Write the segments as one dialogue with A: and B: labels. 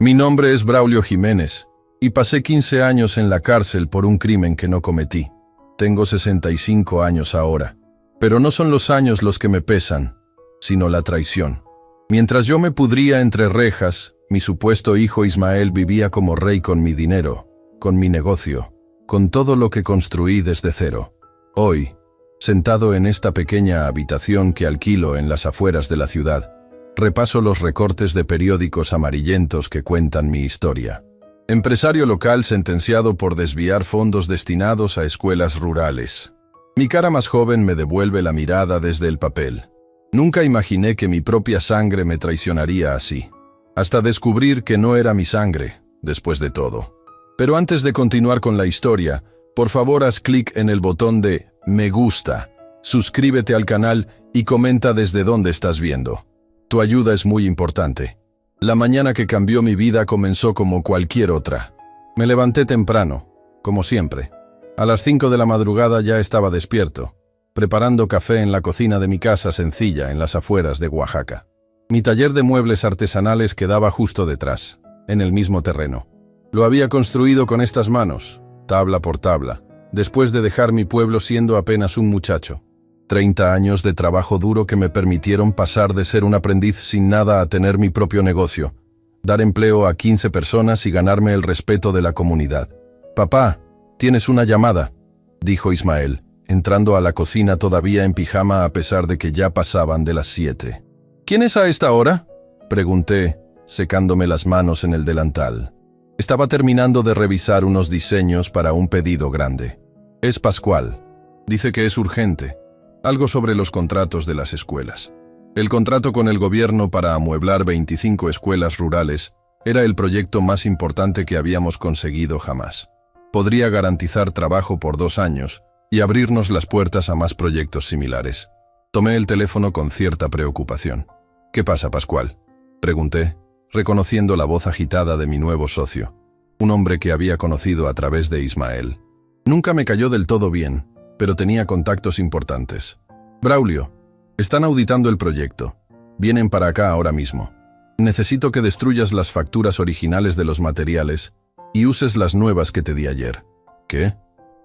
A: Mi nombre es Braulio Jiménez, y pasé 15 años en la cárcel por un crimen que no cometí. Tengo 65 años ahora, pero no son los años los que me pesan, sino la traición. Mientras yo me pudría entre rejas, mi supuesto hijo Ismael vivía como rey con mi dinero, con mi negocio, con todo lo que construí desde cero. Hoy, sentado en esta pequeña habitación que alquilo en las afueras de la ciudad, repaso los recortes de periódicos amarillentos que cuentan mi historia. Empresario local sentenciado por desviar fondos destinados a escuelas rurales. Mi cara más joven me devuelve la mirada desde el papel. Nunca imaginé que mi propia sangre me traicionaría así. Hasta descubrir que no era mi sangre, después de todo. Pero antes de continuar con la historia, por favor haz clic en el botón de me gusta, suscríbete al canal y comenta desde dónde estás viendo. Tu ayuda es muy importante. La mañana que cambió mi vida comenzó como cualquier otra. Me levanté temprano, como siempre. A las 5 de la madrugada ya estaba despierto, preparando café en la cocina de mi casa sencilla en las afueras de Oaxaca. Mi taller de muebles artesanales quedaba justo detrás, en el mismo terreno. Lo había construido con estas manos, tabla por tabla, después de dejar mi pueblo siendo apenas un muchacho. 30 años de trabajo duro que me permitieron pasar de ser un aprendiz sin nada a tener mi propio negocio, dar empleo a 15 personas y ganarme el respeto de la comunidad. «Papá, tienes una llamada», dijo Ismael, entrando a la cocina todavía en pijama a pesar de que ya pasaban de las 7. «¿Quién es a esta hora?», pregunté, secándome las manos en el delantal. Estaba terminando de revisar unos diseños para un pedido grande. «Es Pascual. Dice que es urgente. Algo sobre los contratos de las escuelas. El contrato con el gobierno para amueblar 25 escuelas rurales era el proyecto más importante que habíamos conseguido jamás. Podría garantizar trabajo por 2 años y abrirnos las puertas a más proyectos similares». Tomé el teléfono con cierta preocupación. «¿Qué pasa, Pascual?», pregunté, reconociendo la voz agitada de mi nuevo socio, un hombre que había conocido a través de Ismael. Nunca me cayó del todo bien, pero tenía contactos importantes. «Braulio, están auditando el proyecto. Vienen para acá ahora mismo. Necesito que destruyas las facturas originales de los materiales y uses las nuevas que te di ayer». «¿Qué?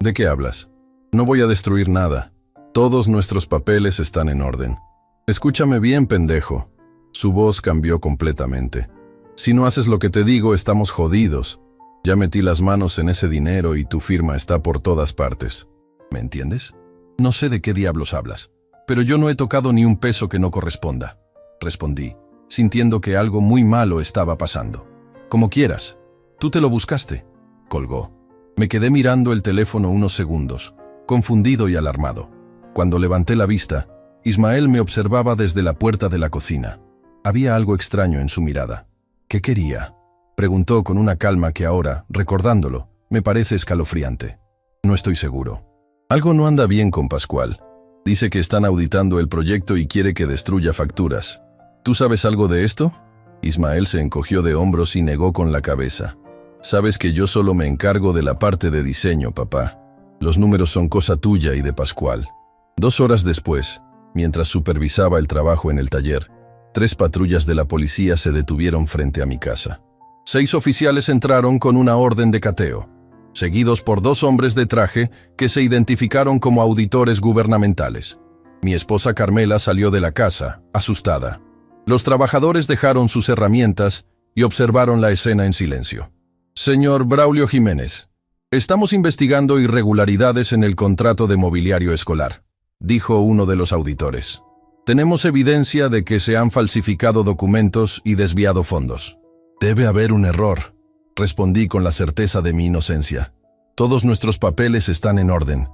A: ¿De qué hablas?». «No voy a destruir nada. Todos nuestros papeles están en orden». «Escúchame bien, pendejo». Su voz cambió completamente. «Si no haces lo que te digo, estamos jodidos. Ya metí las manos en ese dinero y tu firma está por todas partes. ¿Me entiendes? No sé de qué diablos hablas, pero yo no he tocado ni un peso que no corresponda», respondí, sintiendo que algo muy malo estaba pasando. «Como quieras. Tú te lo buscaste», colgó. Me quedé mirando el teléfono unos segundos, confundido y alarmado. Cuando levanté la vista, Ismael me observaba desde la puerta de la cocina. Había algo extraño en su mirada. «¿Qué quería?», preguntó con una calma que ahora, recordándolo, me parece escalofriante. «No estoy seguro. Algo no anda bien con Pascual. Dice que están auditando el proyecto y quiere que destruya facturas. ¿Tú sabes algo de esto?». Ismael se encogió de hombros y negó con la cabeza. «Sabes que yo solo me encargo de la parte de diseño, papá. Los números son cosa tuya y de Pascual». 2 horas después, mientras supervisaba el trabajo en el taller, 3 patrullas de la policía se detuvieron frente a mi casa. 6 oficiales entraron con una orden de cateo, seguidos por 2 hombres de traje que se identificaron como auditores gubernamentales. Mi esposa Carmela salió de la casa, asustada. Los trabajadores dejaron sus herramientas y observaron la escena en silencio. «Señor Braulio Jiménez, estamos investigando irregularidades en el contrato de mobiliario escolar», dijo uno de los auditores. «Tenemos evidencia de que se han falsificado documentos y desviado fondos». «Debe haber un error», respondí con la certeza de mi inocencia. «Todos nuestros papeles están en orden.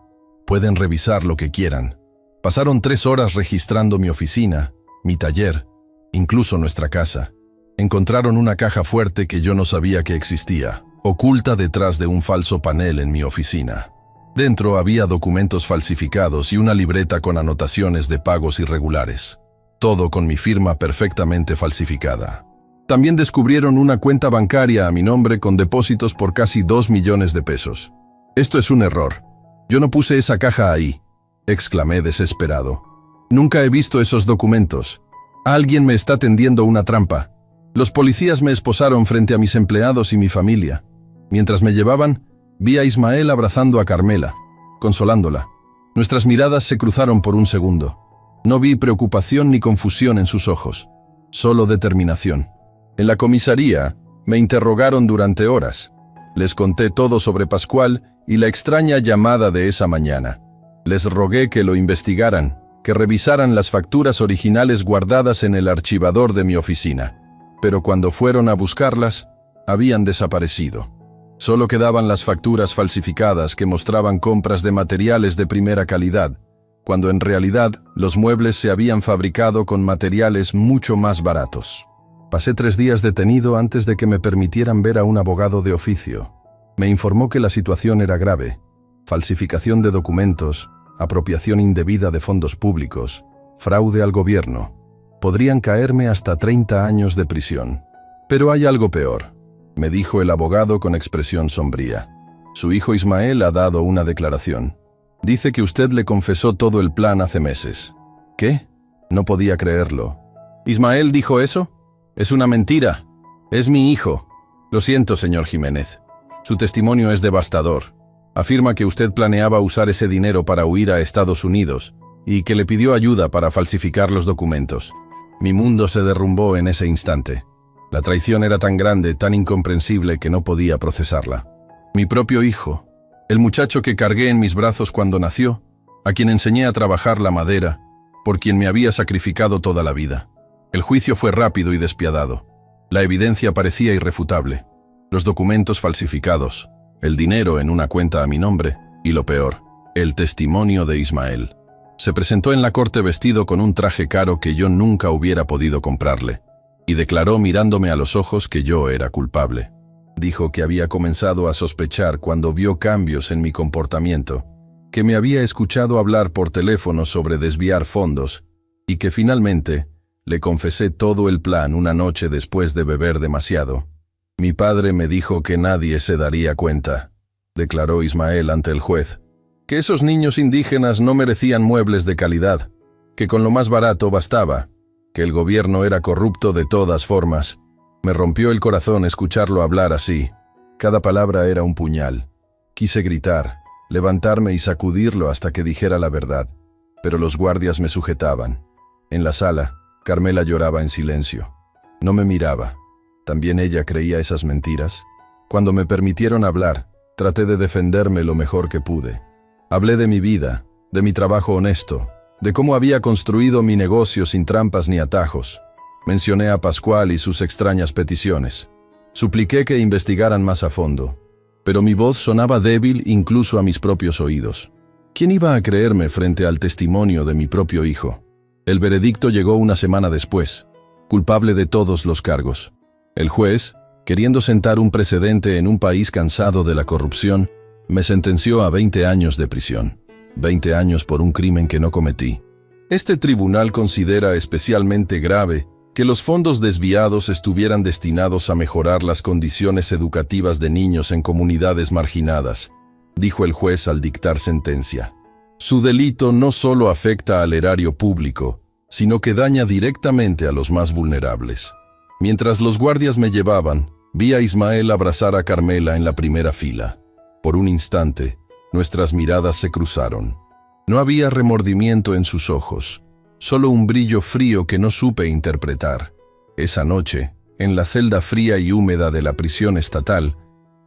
A: Pueden revisar lo que quieran». Pasaron 3 horas registrando mi oficina, mi taller, incluso nuestra casa. Encontraron una caja fuerte que yo no sabía que existía, oculta detrás de un falso panel en mi oficina. Dentro había documentos falsificados y una libreta con anotaciones de pagos irregulares. Todo con mi firma perfectamente falsificada. También descubrieron una cuenta bancaria a mi nombre con depósitos por casi 2 millones de pesos. «Esto es un error. Yo no puse esa caja ahí», exclamé desesperado. «Nunca he visto esos documentos. Alguien me está tendiendo una trampa». Los policías me esposaron frente a mis empleados y mi familia. Mientras me llevaban, vi a Ismael abrazando a Carmela, consolándola. Nuestras miradas se cruzaron por un segundo. No vi preocupación ni confusión en sus ojos, solo determinación. En la comisaría, me interrogaron durante horas. Les conté todo sobre Pascual y la extraña llamada de esa mañana. Les rogué que lo investigaran, que revisaran las facturas originales guardadas en el archivador de mi oficina. Pero cuando fueron a buscarlas, habían desaparecido. Solo quedaban las facturas falsificadas que mostraban compras de materiales de primera calidad, cuando en realidad los muebles se habían fabricado con materiales mucho más baratos. Pasé 3 días detenido antes de que me permitieran ver a un abogado de oficio. Me informó que la situación era grave: falsificación de documentos, apropiación indebida de fondos públicos, fraude al gobierno. Podrían caerme hasta 30 años de prisión. Pero hay algo peor, me dijo el abogado con expresión sombría. Su hijo Ismael ha dado una declaración. Dice que usted le confesó todo el plan hace meses. ¿Qué? No podía creerlo. ¿Ismael dijo eso? Es una mentira. Es mi hijo. Lo siento, señor Jiménez. Su testimonio es devastador. Afirma que usted planeaba usar ese dinero para huir a Estados Unidos y que le pidió ayuda para falsificar los documentos. Mi mundo se derrumbó en ese instante. La traición era tan grande, tan incomprensible que no podía procesarla. Mi propio hijo, el muchacho que cargué en mis brazos cuando nació, a quien enseñé a trabajar la madera, por quien me había sacrificado toda la vida. El juicio fue rápido y despiadado. La evidencia parecía irrefutable. Los documentos falsificados, el dinero en una cuenta a mi nombre, y lo peor, el testimonio de Ismael. Se presentó en la corte vestido con un traje caro que yo nunca hubiera podido comprarle, y declaró mirándome a los ojos que yo era culpable. Dijo que había comenzado a sospechar cuando vio cambios en mi comportamiento, que me había escuchado hablar por teléfono sobre desviar fondos, y que finalmente le confesé todo el plan una noche después de beber demasiado. Mi padre me dijo que nadie se daría cuenta, declaró Ismael ante el juez, que esos niños indígenas no merecían muebles de calidad, que con lo más barato bastaba, que el gobierno era corrupto de todas formas. Me rompió el corazón escucharlo hablar así. Cada palabra era un puñal. Quise gritar, levantarme y sacudirlo hasta que dijera la verdad, pero los guardias me sujetaban. En la sala, Carmela lloraba en silencio. No me miraba. ¿También ella creía esas mentiras? Cuando me permitieron hablar, traté de defenderme lo mejor que pude. Hablé de mi vida, de mi trabajo honesto, de cómo había construido mi negocio sin trampas ni atajos. Mencioné a Pascual y sus extrañas peticiones. Supliqué que investigaran más a fondo, pero mi voz sonaba débil incluso a mis propios oídos. ¿Quién iba a creerme frente al testimonio de mi propio hijo? El veredicto llegó una semana después, culpable de todos los cargos. El juez, queriendo sentar un precedente en un país cansado de la corrupción, me sentenció a 20 años de prisión. 20 años por un crimen que no cometí. Este tribunal considera especialmente grave que los fondos desviados estuvieran destinados a mejorar las condiciones educativas de niños en comunidades marginadas, dijo el juez al dictar sentencia. Su delito no solo afecta al erario público, sino que daña directamente a los más vulnerables. Mientras los guardias me llevaban, vi a Ismael abrazar a Carmela en la primera fila. Por un instante, nuestras miradas se cruzaron. No había remordimiento en sus ojos, solo un brillo frío que no supe interpretar. Esa noche, en la celda fría y húmeda de la prisión estatal,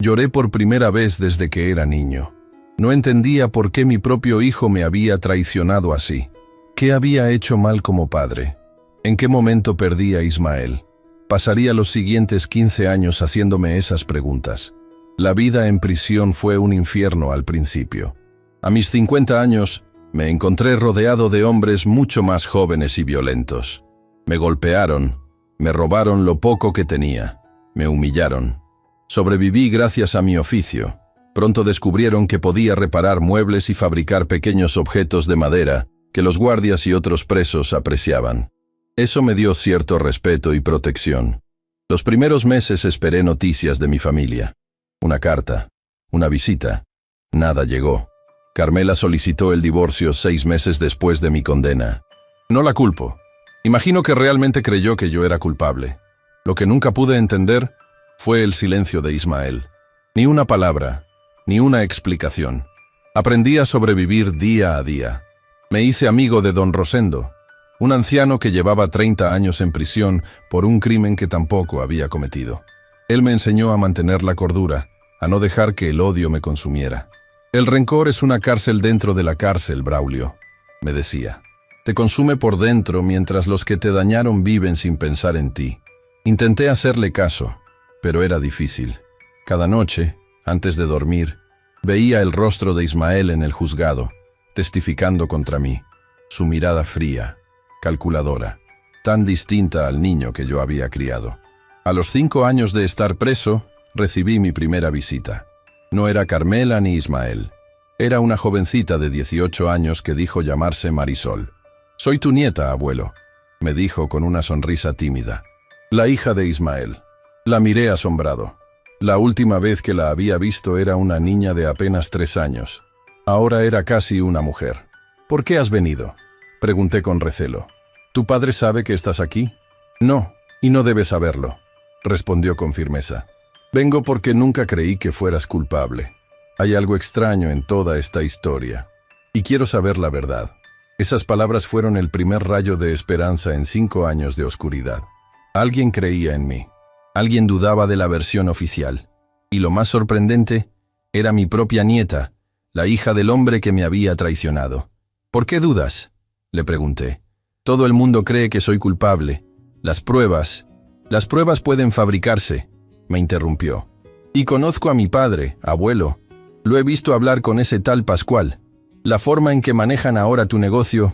A: lloré por primera vez desde que era niño. No entendía por qué mi propio hijo me había traicionado así. ¿Qué había hecho mal como padre? ¿En qué momento perdí a Ismael? Pasaría los siguientes 15 años haciéndome esas preguntas. La vida en prisión fue un infierno al principio. A mis 50 años, me encontré rodeado de hombres mucho más jóvenes y violentos. Me golpearon, me robaron lo poco que tenía, me humillaron. Sobreviví gracias a mi oficio. Pronto descubrieron que podía reparar muebles y fabricar pequeños objetos de madera que los guardias y otros presos apreciaban. Eso me dio cierto respeto y protección. Los primeros meses esperé noticias de mi familia. Una carta, una visita. Nada llegó. Carmela solicitó el divorcio 6 meses después de mi condena. No la culpo. Imagino que realmente creyó que yo era culpable. Lo que nunca pude entender fue el silencio de Ismael. Ni una palabra, ni una explicación. Aprendí a sobrevivir día a día. Me hice amigo de don Rosendo, un anciano que llevaba 30 años en prisión por un crimen que tampoco había cometido. Él me enseñó a mantener la cordura, a no dejar que el odio me consumiera. El rencor es una cárcel dentro de la cárcel, Braulio, me decía. Te consume por dentro mientras los que te dañaron viven sin pensar en ti. Intenté hacerle caso, pero era difícil. Cada noche, antes de dormir, veía el rostro de Ismael en el juzgado, testificando contra mí. Su mirada fría, calculadora, tan distinta al niño que yo había criado. A los 5 años de estar preso, recibí mi primera visita. No era Carmela ni Ismael. Era una jovencita de 18 años que dijo llamarse Marisol. «Soy tu nieta, abuelo», me dijo con una sonrisa tímida. La hija de Ismael. La miré asombrado. La última vez que la había visto era una niña de apenas 3 años. Ahora era casi una mujer. «¿Por qué has venido?», pregunté con recelo. «¿Tu padre sabe que estás aquí?». «No, y no debe saberlo», respondió con firmeza. «Vengo porque nunca creí que fueras culpable. Hay algo extraño en toda esta historia. Y quiero saber la verdad». Esas palabras fueron el primer rayo de esperanza en 5 años de oscuridad. Alguien creía en mí. Alguien dudaba de la versión oficial. Y lo más sorprendente, era mi propia nieta, la hija del hombre que me había traicionado. «¿Por qué dudas?», le pregunté. «Todo el mundo cree que soy culpable. Las pruebas pueden fabricarse», me interrumpió. «Y conozco a mi padre, abuelo. Lo he visto hablar con ese tal Pascual. La forma en que manejan ahora tu negocio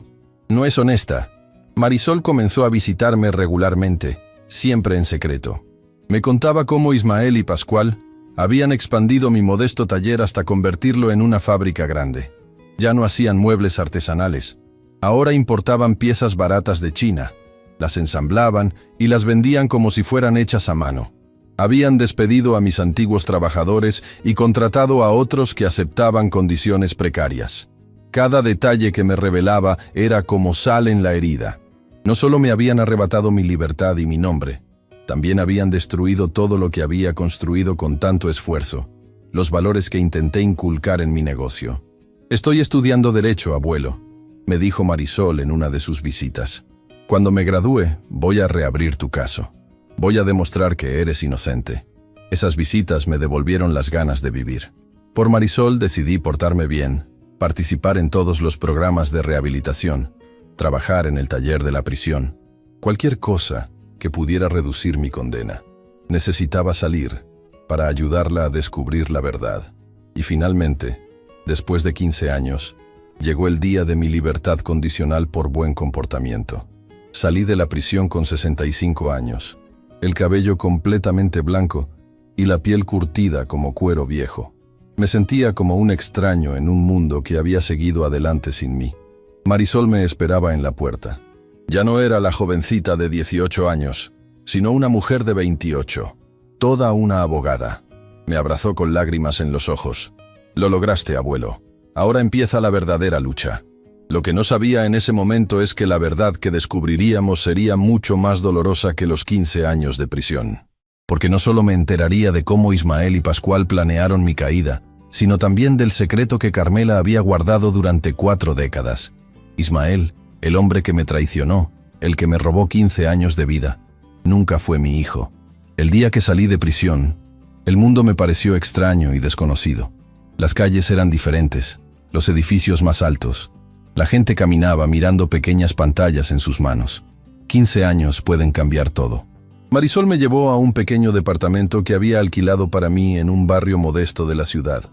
A: no es honesta». Marisol comenzó a visitarme regularmente, siempre en secreto. Me contaba cómo Ismael y Pascual habían expandido mi modesto taller hasta convertirlo en una fábrica grande. Ya no hacían muebles artesanales. Ahora importaban piezas baratas de China, las ensamblaban y las vendían como si fueran hechas a mano. Habían despedido a mis antiguos trabajadores y contratado a otros que aceptaban condiciones precarias. Cada detalle que me revelaba era como sal en la herida. No solo me habían arrebatado mi libertad y mi nombre, también habían destruido todo lo que había construido con tanto esfuerzo, los valores que intenté inculcar en mi negocio. «Estoy estudiando Derecho, abuelo», me dijo Marisol en una de sus visitas. «Cuando me gradúe, voy a reabrir tu caso. Voy a demostrar que eres inocente». Esas visitas me devolvieron las ganas de vivir. Por Marisol decidí portarme bien, participar en todos los programas de rehabilitación, trabajar en el taller de la prisión, cualquier cosa que pudiera reducir mi condena. Necesitaba salir para ayudarla a descubrir la verdad. Y finalmente, después de 15 años, llegó el día de mi libertad condicional por buen comportamiento. Salí de la prisión con 65 años, el cabello completamente blanco y la piel curtida como cuero viejo. Me sentía como un extraño en un mundo que había seguido adelante sin mí. Marisol me esperaba en la puerta. Ya no era la jovencita de 18 años, sino una mujer de 28, toda una abogada. Me abrazó con lágrimas en los ojos. «Lo lograste, abuelo. Ahora empieza la verdadera lucha». Lo que no sabía en ese momento es que la verdad que descubriríamos sería mucho más dolorosa que los 15 años de prisión. Porque no solo me enteraría de cómo Ismael y Pascual planearon mi caída, sino también del secreto que Carmela había guardado durante 4 décadas. Ismael, el hombre que me traicionó, el que me robó 15 años de vida, nunca fue mi hijo. El día que salí de prisión, el mundo me pareció extraño y desconocido. Las calles eran diferentes, los edificios más altos. La gente caminaba mirando pequeñas pantallas en sus manos. 15 años pueden cambiar todo. Marisol me llevó a un pequeño departamento que había alquilado para mí en un barrio modesto de la ciudad.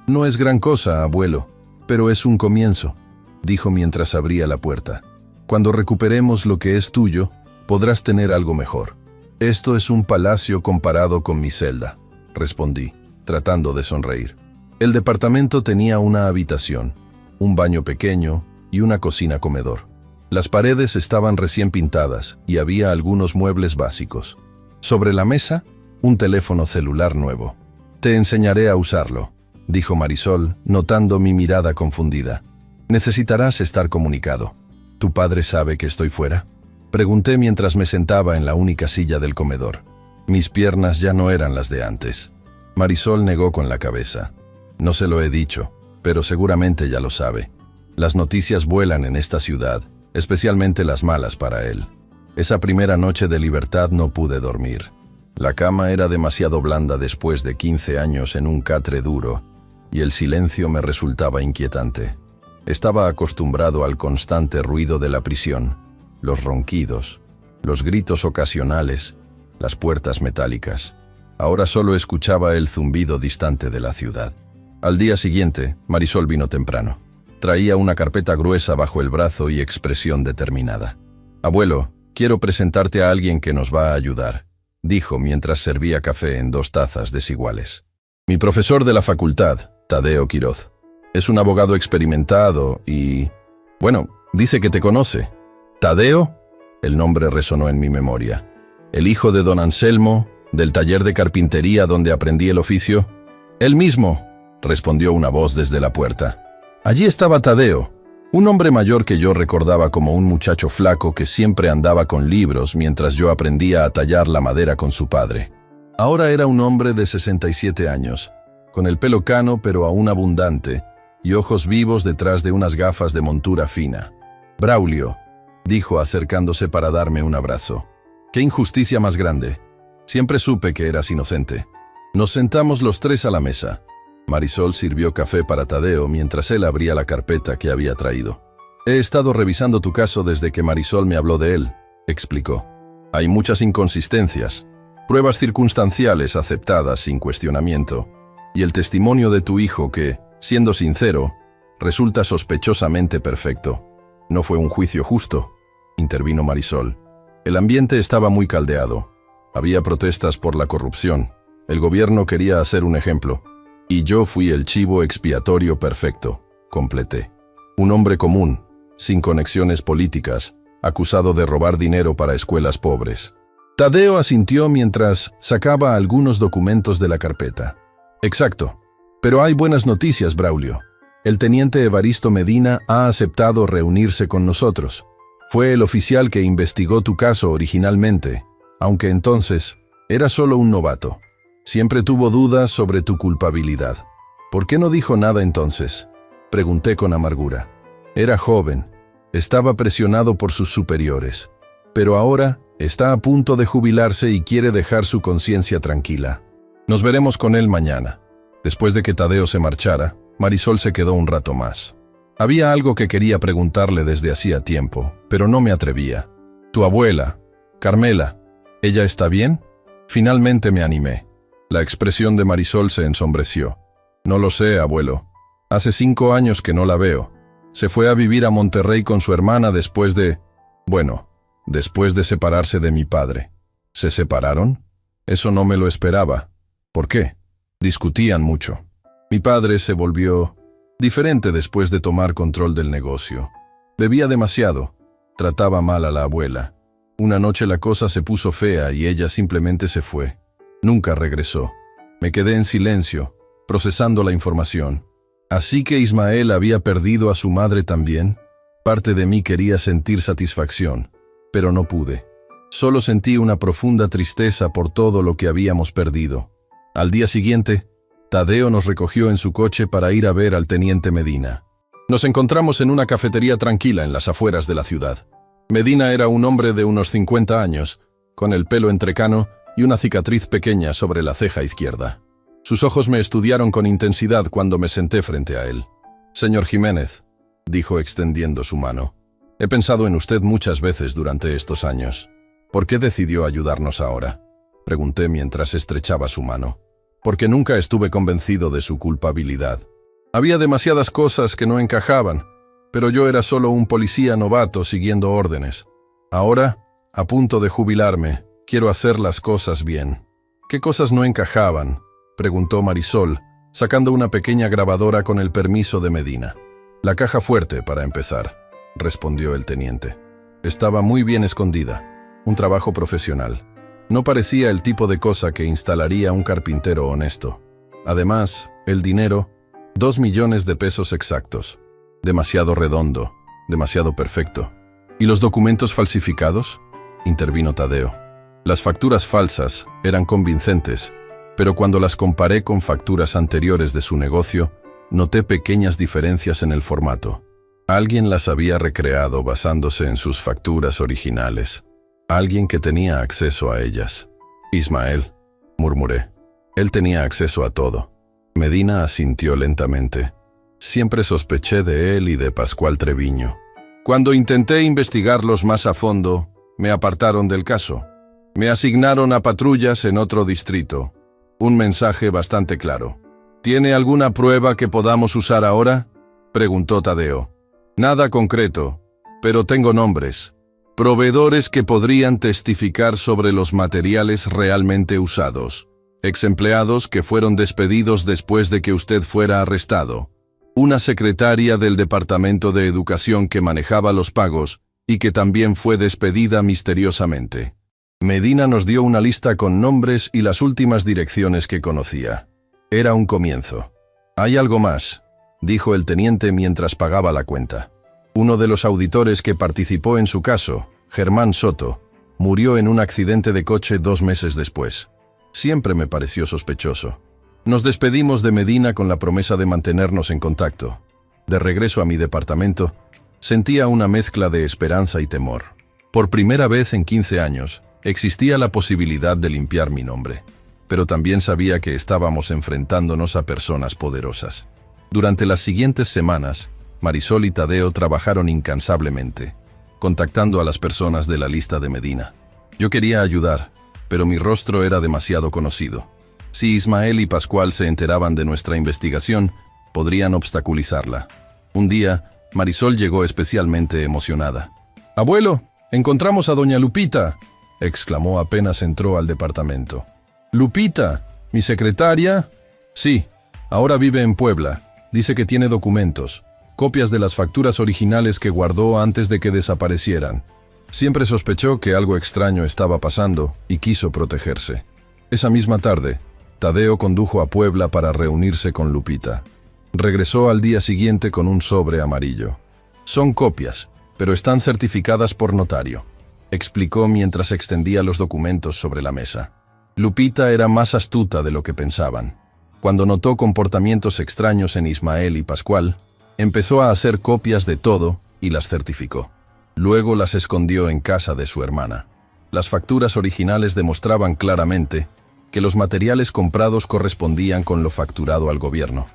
A: «No es gran cosa, abuelo, pero es un comienzo», dijo mientras abría la puerta. «Cuando recuperemos lo que es tuyo, podrás tener algo mejor». «Esto es un palacio comparado con mi celda», respondí, tratando de sonreír. El departamento tenía una habitación, un baño pequeño y una cocina-comedor. Las paredes estaban recién pintadas y había algunos muebles básicos. Sobre la mesa, un teléfono celular nuevo. «Te enseñaré a usarlo», dijo Marisol, notando mi mirada confundida. «Necesitarás estar comunicado». «¿Tu padre sabe que estoy fuera?», pregunté mientras me sentaba en la única silla del comedor. Mis piernas ya no eran las de antes. Marisol negó con la cabeza. No se lo he dicho, pero seguramente ya lo sabe. Las noticias vuelan en esta ciudad, especialmente las malas para él. Esa primera noche de libertad no pude dormir. La cama era demasiado blanda después de 15 años en un catre duro, y el silencio me resultaba inquietante. Estaba acostumbrado al constante ruido de la prisión, los ronquidos, los gritos ocasionales, las puertas metálicas. Ahora solo escuchaba el zumbido distante de la ciudad. Al día siguiente, Marisol vino temprano. Traía una carpeta gruesa bajo el brazo y expresión determinada. «Abuelo, quiero presentarte a alguien que nos va a ayudar», dijo mientras servía café en 2 tazas desiguales. «Mi profesor de la facultad, Tadeo Quiroz. Es un abogado experimentado y... bueno, dice que te conoce». «¿Tadeo?», el nombre resonó en mi memoria. «¿El hijo de don Anselmo, del taller de carpintería donde aprendí el oficio?» «Él mismo», respondió una voz desde la puerta. Allí estaba Tadeo, un hombre mayor que yo recordaba como un muchacho flaco que siempre andaba con libros mientras yo aprendía a tallar la madera con su padre. Ahora era un hombre de 67 años, con el pelo cano pero aún abundante, y ojos vivos detrás de unas gafas de montura fina. «Braulio», dijo acercándose para darme un abrazo. «Qué injusticia más grande. Siempre supe que eras inocente». Nos sentamos los 3 a la mesa. Marisol sirvió café para Tadeo mientras él abría la carpeta que había traído. «He estado revisando tu caso desde que Marisol me habló de él», explicó. «Hay muchas inconsistencias, pruebas circunstanciales aceptadas sin cuestionamiento, y el testimonio de tu hijo que, siendo sincero, resulta sospechosamente perfecto. No fue un juicio justo», intervino Marisol. «El ambiente estaba muy caldeado. Había protestas por la corrupción. El gobierno quería hacer un ejemplo. Y yo fui el chivo expiatorio perfecto», completé. «Un hombre común, sin conexiones políticas, acusado de robar dinero para escuelas pobres». Tadeo asintió mientras sacaba algunos documentos de la carpeta. «Exacto. Pero hay buenas noticias, Braulio. El teniente Evaristo Medina ha aceptado reunirse con nosotros. Fue el oficial que investigó tu caso originalmente, aunque entonces era solo un novato. Siempre tuvo dudas sobre tu culpabilidad. ¿Por qué no dijo nada entonces?», pregunté con amargura. Era joven, estaba presionado por sus superiores, pero ahora está a punto de jubilarse y quiere dejar su conciencia tranquila. «Nos veremos con él mañana». Después de que Tadeo se marchara, Marisol se quedó un rato más. Había algo que quería preguntarle desde hacía tiempo, pero no me atrevía. «Tu abuela, Carmela, ¿ella está bien?». Finalmente me animé. La expresión de Marisol se ensombreció. «No lo sé, abuelo. Hace 5 años que no la veo. Se fue a vivir a Monterrey con su hermana después de separarse de mi padre». «¿Se separaron?». «Eso no me lo esperaba». «¿Por qué?». «Discutían mucho. Mi padre se volvió diferente después de tomar control del negocio. Bebía demasiado. Trataba mal a la abuela. Una noche la cosa se puso fea y ella simplemente se fue. Nunca regresó. Me quedé en silencio, procesando la información. ¿Así que Ismael había perdido a su madre también?». Parte de mí quería sentir satisfacción, pero no pude. Solo sentí una profunda tristeza por todo lo que habíamos perdido. Al día siguiente, Tadeo nos recogió en su coche para ir a ver al teniente Medina. Nos encontramos en una cafetería tranquila en las afueras de la ciudad. Medina era un hombre de unos 50 años, con el pelo entrecano y una cicatriz pequeña sobre la ceja izquierda. Sus ojos me estudiaron con intensidad cuando me senté frente a él. «Señor Jiménez», dijo extendiendo su mano, «he pensado en usted muchas veces durante estos años. ¿Por qué decidió ayudarnos ahora?», pregunté mientras estrechaba su mano. «Porque nunca estuve convencido de su culpabilidad. Había demasiadas cosas que no encajaban, pero yo era solo un policía novato siguiendo órdenes. Ahora, a punto de jubilarme, quiero hacer las cosas bien». «¿Qué cosas no encajaban?», preguntó Marisol, sacando una pequeña grabadora con el permiso de Medina. «La caja fuerte, para empezar», respondió el teniente. Estaba muy bien escondida, un trabajo profesional. No parecía el tipo de cosa que instalaría un carpintero honesto. Además, el dinero, 2 millones de pesos exactos. Demasiado redondo, demasiado perfecto. «¿Y los documentos falsificados?», intervino Tadeo. Las facturas falsas eran convincentes, pero cuando las comparé con facturas anteriores de su negocio, noté pequeñas diferencias en el formato. Alguien las había recreado basándose en sus facturas originales. Alguien que tenía acceso a ellas. Ismael, murmuré. Él tenía acceso a todo. Medina asintió lentamente. Siempre sospeché de él y de Pascual Treviño. Cuando intenté investigarlos más a fondo, me apartaron del caso. Me asignaron a patrullas en otro distrito. Un mensaje bastante claro. ¿Tiene alguna prueba que podamos usar ahora?, preguntó Tadeo. Nada concreto, pero tengo nombres. Proveedores que podrían testificar sobre los materiales realmente usados. Exempleados que fueron despedidos después de que usted fuera arrestado. Una secretaria del Departamento de Educación que manejaba los pagos y que también fue despedida misteriosamente. Medina nos dio una lista con nombres y las últimas direcciones que conocía. Era un comienzo. «Hay algo más», dijo el teniente mientras pagaba la cuenta. Uno de los auditores que participó en su caso, Germán Soto, murió en un accidente de coche 2 meses después. Siempre me pareció sospechoso. Nos despedimos de Medina con la promesa de mantenernos en contacto. De regreso a mi departamento, sentía una mezcla de esperanza y temor. Por primera vez en 15 años, existía la posibilidad de limpiar mi nombre. Pero también sabía que estábamos enfrentándonos a personas poderosas. Durante las siguientes semanas, Marisol y Tadeo trabajaron incansablemente, contactando a las personas de la lista de Medina. Yo quería ayudar, pero mi rostro era demasiado conocido. Si Ismael y Pascual se enteraban de nuestra investigación, podrían obstaculizarla. Un día, Marisol llegó especialmente emocionada. «Abuelo, encontramos a doña Lupita», exclamó apenas entró al departamento. «¿Lupita? ¿Mi secretaria?» «Sí, ahora vive en Puebla. Dice que tiene documentos, copias de las facturas originales que guardó antes de que desaparecieran. Siempre sospechó que algo extraño estaba pasando y quiso protegerse». Esa misma tarde, Tadeo condujo a Puebla para reunirse con Lupita. Regresó al día siguiente con un sobre amarillo. «Son copias, pero están certificadas por notario», explicó mientras extendía los documentos sobre la mesa. Lupita era más astuta de lo que pensaban. Cuando notó comportamientos extraños en Ismael y Pascual, empezó a hacer copias de todo y las certificó. Luego las escondió en casa de su hermana. Las facturas originales demostraban claramente que los materiales comprados correspondían con lo facturado al gobierno.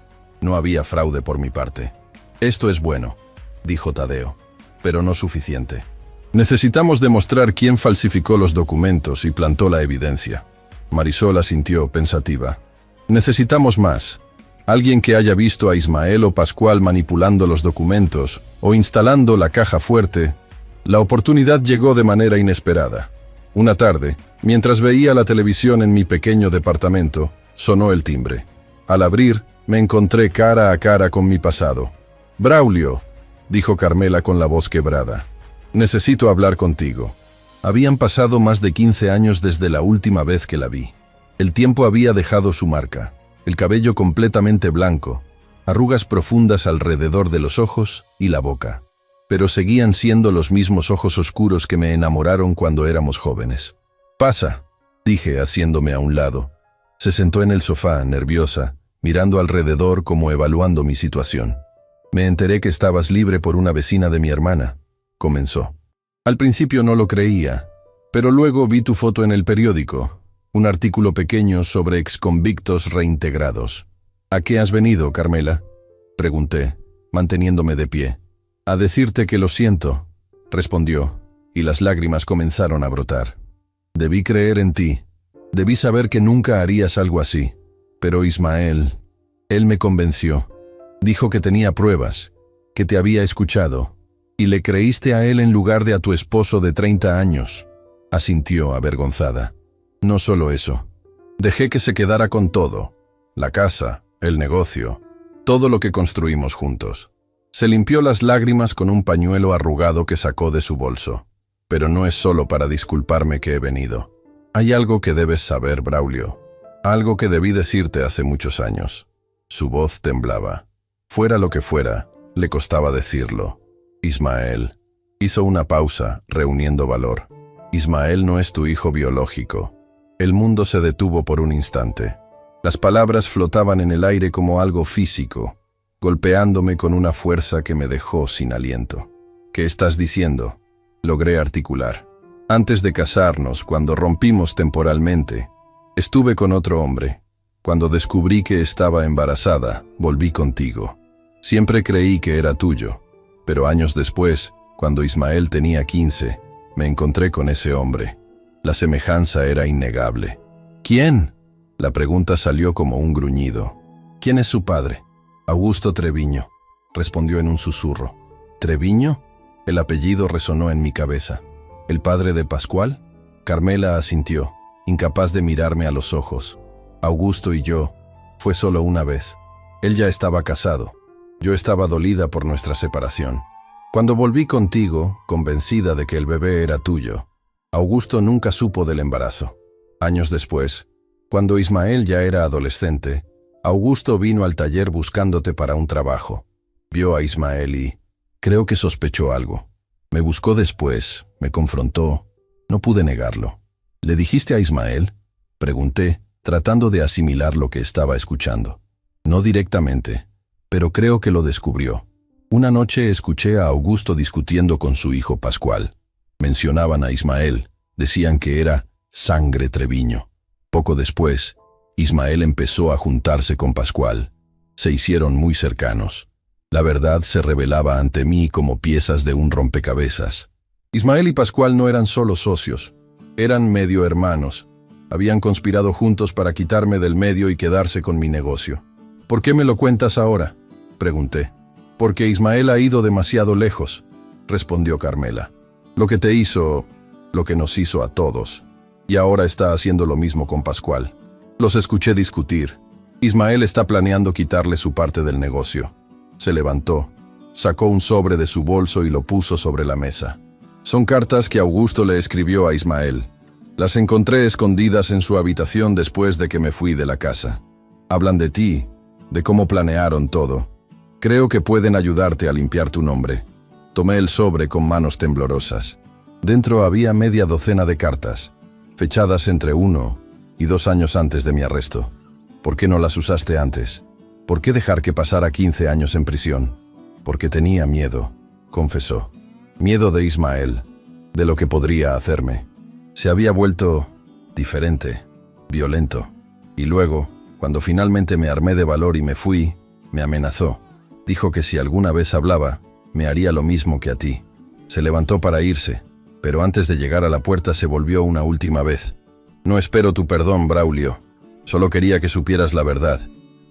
A: No había fraude por mi parte. «Esto es bueno», dijo Tadeo, «pero no suficiente. Necesitamos demostrar quién falsificó los documentos y plantó la evidencia». Marisol asintió pensativa. «Necesitamos más. Alguien que haya visto a Ismael o Pascual manipulando los documentos o instalando la caja fuerte». La oportunidad llegó de manera inesperada. Una tarde, mientras veía la televisión en mi pequeño departamento, sonó el timbre. Al abrir, me encontré cara a cara con mi pasado. «Braulio», dijo Carmela con la voz quebrada. «Necesito hablar contigo». Habían pasado más de 15 años desde la última vez que la vi. El tiempo había dejado su marca, el cabello completamente blanco, arrugas profundas alrededor de los ojos y la boca. Pero seguían siendo los mismos ojos oscuros que me enamoraron cuando éramos jóvenes. «Pasa», dije haciéndome a un lado. Se sentó en el sofá, nerviosa, mirando alrededor como evaluando mi situación. «Me enteré que estabas libre por una vecina de mi hermana», comenzó. «Al principio no lo creía, pero luego vi tu foto en el periódico, un artículo pequeño sobre exconvictos reintegrados». «¿A qué has venido, Carmela?», pregunté, manteniéndome de pie. «A decirte que lo siento», respondió, y las lágrimas comenzaron a brotar. «Debí creer en ti. Debí saber que nunca harías algo así. Pero Ismael, él me convenció. Dijo que tenía pruebas, que te había escuchado, y le creíste a él en lugar de a tu esposo de 30 años», asintió avergonzada. «No solo eso. Dejé que se quedara con todo, la casa, el negocio, todo lo que construimos juntos». Se limpió las lágrimas con un pañuelo arrugado que sacó de su bolso. «Pero no es solo para disculparme que he venido. Hay algo que debes saber, Braulio. Algo que debí decirte hace muchos años». Su voz temblaba. Fuera lo que fuera, le costaba decirlo. Ismael hizo una pausa, reuniendo valor. Ismael no es tu hijo biológico. El mundo se detuvo por un instante. Las palabras flotaban en el aire como algo físico, golpeándome con una fuerza que me dejó sin aliento. ¿Qué estás diciendo?, logré articular. Antes de casarnos, cuando rompimos temporalmente, estuve con otro hombre. Cuando descubrí que estaba embarazada, volví contigo. Siempre creí que era tuyo, pero años después, cuando Ismael tenía 15, me encontré con ese hombre. La semejanza era innegable. ¿Quién? La pregunta salió como un gruñido. ¿Quién es su padre? Augusto Treviño, respondió en un susurro. ¿Treviño? El apellido resonó en mi cabeza. ¿El padre de Pascual? Carmela asintió, incapaz de mirarme a los ojos. Augusto y yo, fue solo una vez. Él ya estaba casado. Yo estaba dolida por nuestra separación. Cuando volví contigo, convencida de que el bebé era tuyo, Augusto nunca supo del embarazo. Años después, cuando Ismael ya era adolescente, Augusto vino al taller buscándote para un trabajo. Vio a Ismael y creo que sospechó algo. Me buscó después, me confrontó. No pude negarlo. ¿Le dijiste a Ismael?, pregunté, tratando de asimilar lo que estaba escuchando. No directamente, pero creo que lo descubrió. Una noche escuché a Augusto discutiendo con su hijo Pascual. Mencionaban a Ismael, decían que era sangre Treviño. Poco después, Ismael empezó a juntarse con Pascual. Se hicieron muy cercanos. La verdad se revelaba ante mí como piezas de un rompecabezas. Ismael y Pascual no eran solo socios, eran medio hermanos. Habían conspirado juntos para quitarme del medio y quedarse con mi negocio. ¿Por qué me lo cuentas ahora?, pregunté. Porque Ismael ha ido demasiado lejos, respondió Carmela. Lo que te hizo, lo que nos hizo a todos. Y ahora está haciendo lo mismo con Pascual. Los escuché discutir. Ismael está planeando quitarle su parte del negocio. Se levantó, sacó un sobre de su bolso y lo puso sobre la mesa. Son cartas que Augusto le escribió a Ismael. Las encontré escondidas en su habitación después de que me fui de la casa. Hablan de ti, de cómo planearon todo. Creo que pueden ayudarte a limpiar tu nombre. Tomé el sobre con manos temblorosas. Dentro había media docena de cartas, fechadas entre 1 y 2 años antes de mi arresto. ¿Por qué no las usaste antes? ¿Por qué dejar que pasara 15 años en prisión? Porque tenía miedo, confesó. Miedo de Ismael, de lo que podría hacerme. Se había vuelto diferente, violento. Y luego, cuando finalmente me armé de valor y me fui, me amenazó. Dijo que si alguna vez hablaba, me haría lo mismo que a ti. Se levantó para irse, pero antes de llegar a la puerta se volvió una última vez. No espero tu perdón, Braulio. Solo quería que supieras la verdad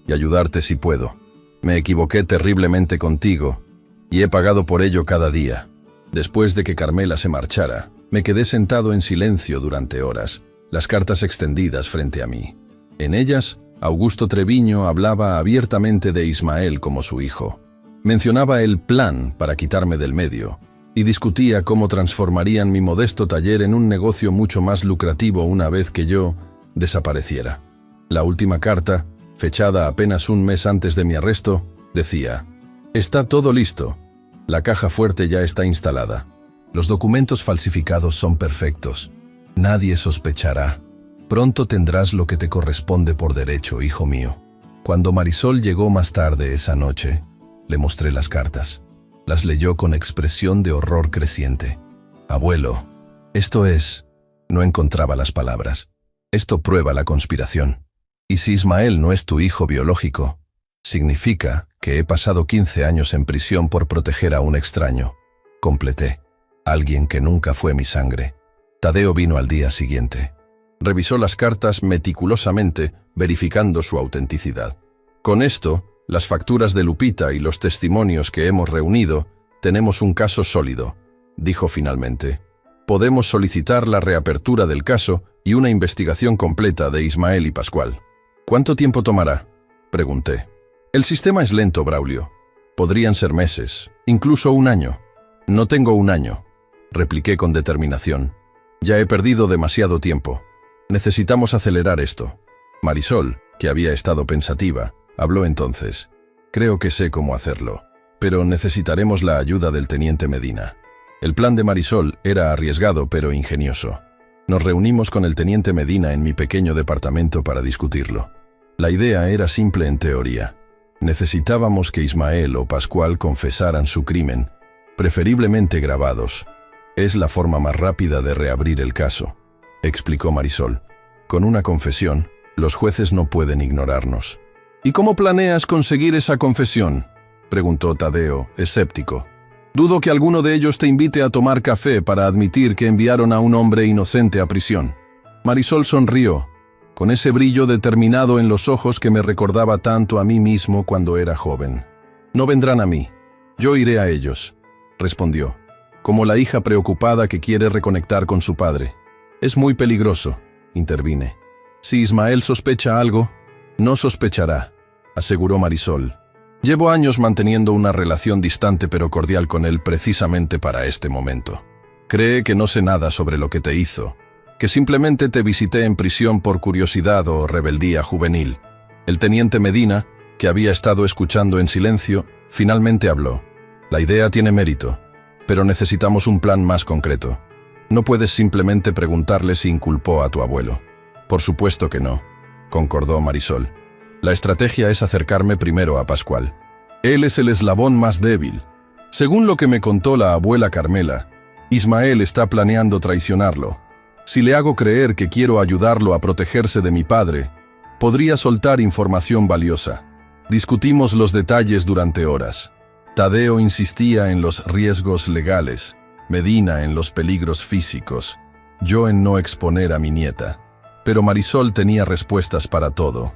A: y ayudarte si puedo. Me equivoqué terriblemente contigo y he pagado por ello cada día. Después de que Carmela se marchara, me quedé sentado en silencio durante horas, las cartas extendidas frente a mí. En ellas, Augusto Treviño hablaba abiertamente de Ismael como su hijo. Mencionaba el plan para quitarme del medio y discutía cómo transformarían mi modesto taller en un negocio mucho más lucrativo una vez que yo desapareciera. La última carta, fechada apenas un mes antes de mi arresto, decía: «Está todo listo. La caja fuerte ya está instalada. Los documentos falsificados son perfectos. Nadie sospechará. Pronto tendrás lo que te corresponde por derecho, hijo mío». Cuando Marisol llegó más tarde esa noche, le mostré las cartas. Las leyó con expresión de horror creciente. «Abuelo, esto es...» No encontraba las palabras. «Esto prueba la conspiración. Y si Ismael no es tu hijo biológico, significa que he pasado 15 años en prisión por proteger a un extraño», completé. «Alguien que nunca fue mi sangre». Tadeo vino al día siguiente. Revisó las cartas meticulosamente, verificando su autenticidad. «Con esto, las facturas de Lupita y los testimonios que hemos reunido, tenemos un caso sólido», dijo finalmente. «Podemos solicitar la reapertura del caso y una investigación completa de Ismael y Pascual». «¿Cuánto tiempo tomará?», pregunté. «El sistema es lento, Braulio. Podrían ser meses, incluso un año». «No tengo un año», repliqué con determinación. «Ya he perdido demasiado tiempo. Necesitamos acelerar esto». Marisol, que había estado pensativa, habló entonces. «Creo que sé cómo hacerlo, pero necesitaremos la ayuda del teniente Medina». El plan de Marisol era arriesgado pero ingenioso. Nos reunimos con el teniente Medina en mi pequeño departamento para discutirlo. La idea era simple en teoría. Necesitábamos que Ismael o Pascual confesaran su crimen, preferiblemente grabados. Es la forma más rápida de reabrir el caso, explicó Marisol. Con una confesión, los jueces no pueden ignorarnos. ¿Y cómo planeas conseguir esa confesión?, preguntó Tadeo, escéptico. Dudo que alguno de ellos te invite a tomar café para admitir que enviaron a un hombre inocente a prisión. Marisol sonrió, con ese brillo determinado en los ojos que me recordaba tanto a mí mismo cuando era joven. No vendrán a mí, yo iré a ellos, respondió, como la hija preocupada que quiere reconectar con su padre. Es muy peligroso, intervine. Si Ismael sospecha algo, no sospechará, aseguró Marisol. Llevo años manteniendo una relación distante pero cordial con él precisamente para este momento. Cree que no sé nada sobre lo que te hizo, que simplemente te visité en prisión por curiosidad o rebeldía juvenil. El teniente Medina, que había estado escuchando en silencio, finalmente habló. La idea tiene mérito, pero necesitamos un plan más concreto. No puedes simplemente preguntarle si inculpó a tu abuelo. Por supuesto que no, concordó Marisol. La estrategia es acercarme primero a Pascual. Él es el eslabón más débil. Según lo que me contó la abuela Carmela, Ismael está planeando traicionarlo. Si le hago creer que quiero ayudarlo a protegerse de mi padre, podría soltar información valiosa. Discutimos los detalles durante horas. Tadeo insistía en los riesgos legales, Medina en los peligros físicos, yo en no exponer a mi nieta. Pero Marisol tenía respuestas para todo.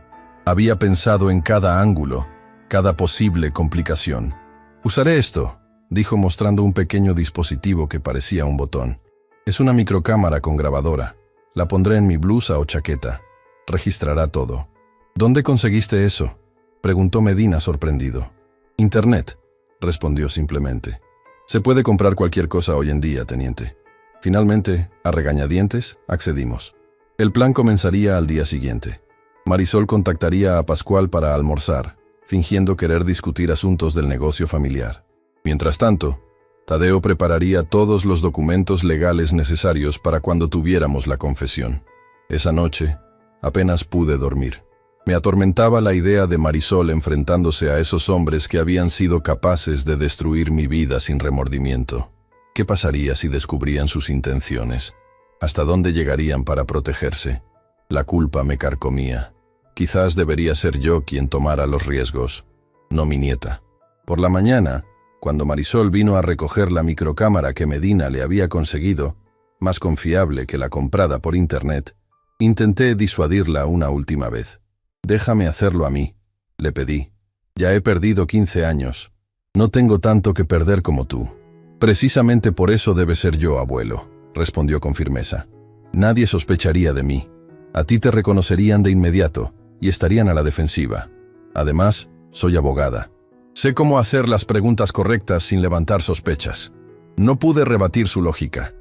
A: Había pensado en cada ángulo, cada posible complicación. Usaré esto, dijo mostrando un pequeño dispositivo que parecía un botón. Es una microcámara con grabadora. La pondré en mi blusa o chaqueta. Registrará todo. ¿Dónde conseguiste eso?, preguntó Medina sorprendido. Internet, respondió simplemente. Se puede comprar cualquier cosa hoy en día, teniente. Finalmente, a regañadientes, accedimos. El plan comenzaría al día siguiente. Marisol contactaría a Pascual para almorzar, fingiendo querer discutir asuntos del negocio familiar. Mientras tanto, Tadeo prepararía todos los documentos legales necesarios para cuando tuviéramos la confesión. Esa noche, apenas pude dormir. Me atormentaba la idea de Marisol enfrentándose a esos hombres que habían sido capaces de destruir mi vida sin remordimiento. ¿Qué pasaría si descubrían sus intenciones? ¿Hasta dónde llegarían para protegerse? La culpa me carcomía. Quizás debería ser yo quien tomara los riesgos, no mi nieta. Por la mañana, cuando Marisol vino a recoger la microcámara que Medina le había conseguido, más confiable que la comprada por internet, intenté disuadirla una última vez. Déjame hacerlo a mí, le pedí. Ya he perdido 15 años. No tengo tanto que perder como tú. Precisamente por eso debe ser yo, abuelo, respondió con firmeza. Nadie sospecharía de mí. A ti te reconocerían de inmediato y estarían a la defensiva. Además, soy abogada. Sé cómo hacer las preguntas correctas sin levantar sospechas. No pude rebatir su lógica.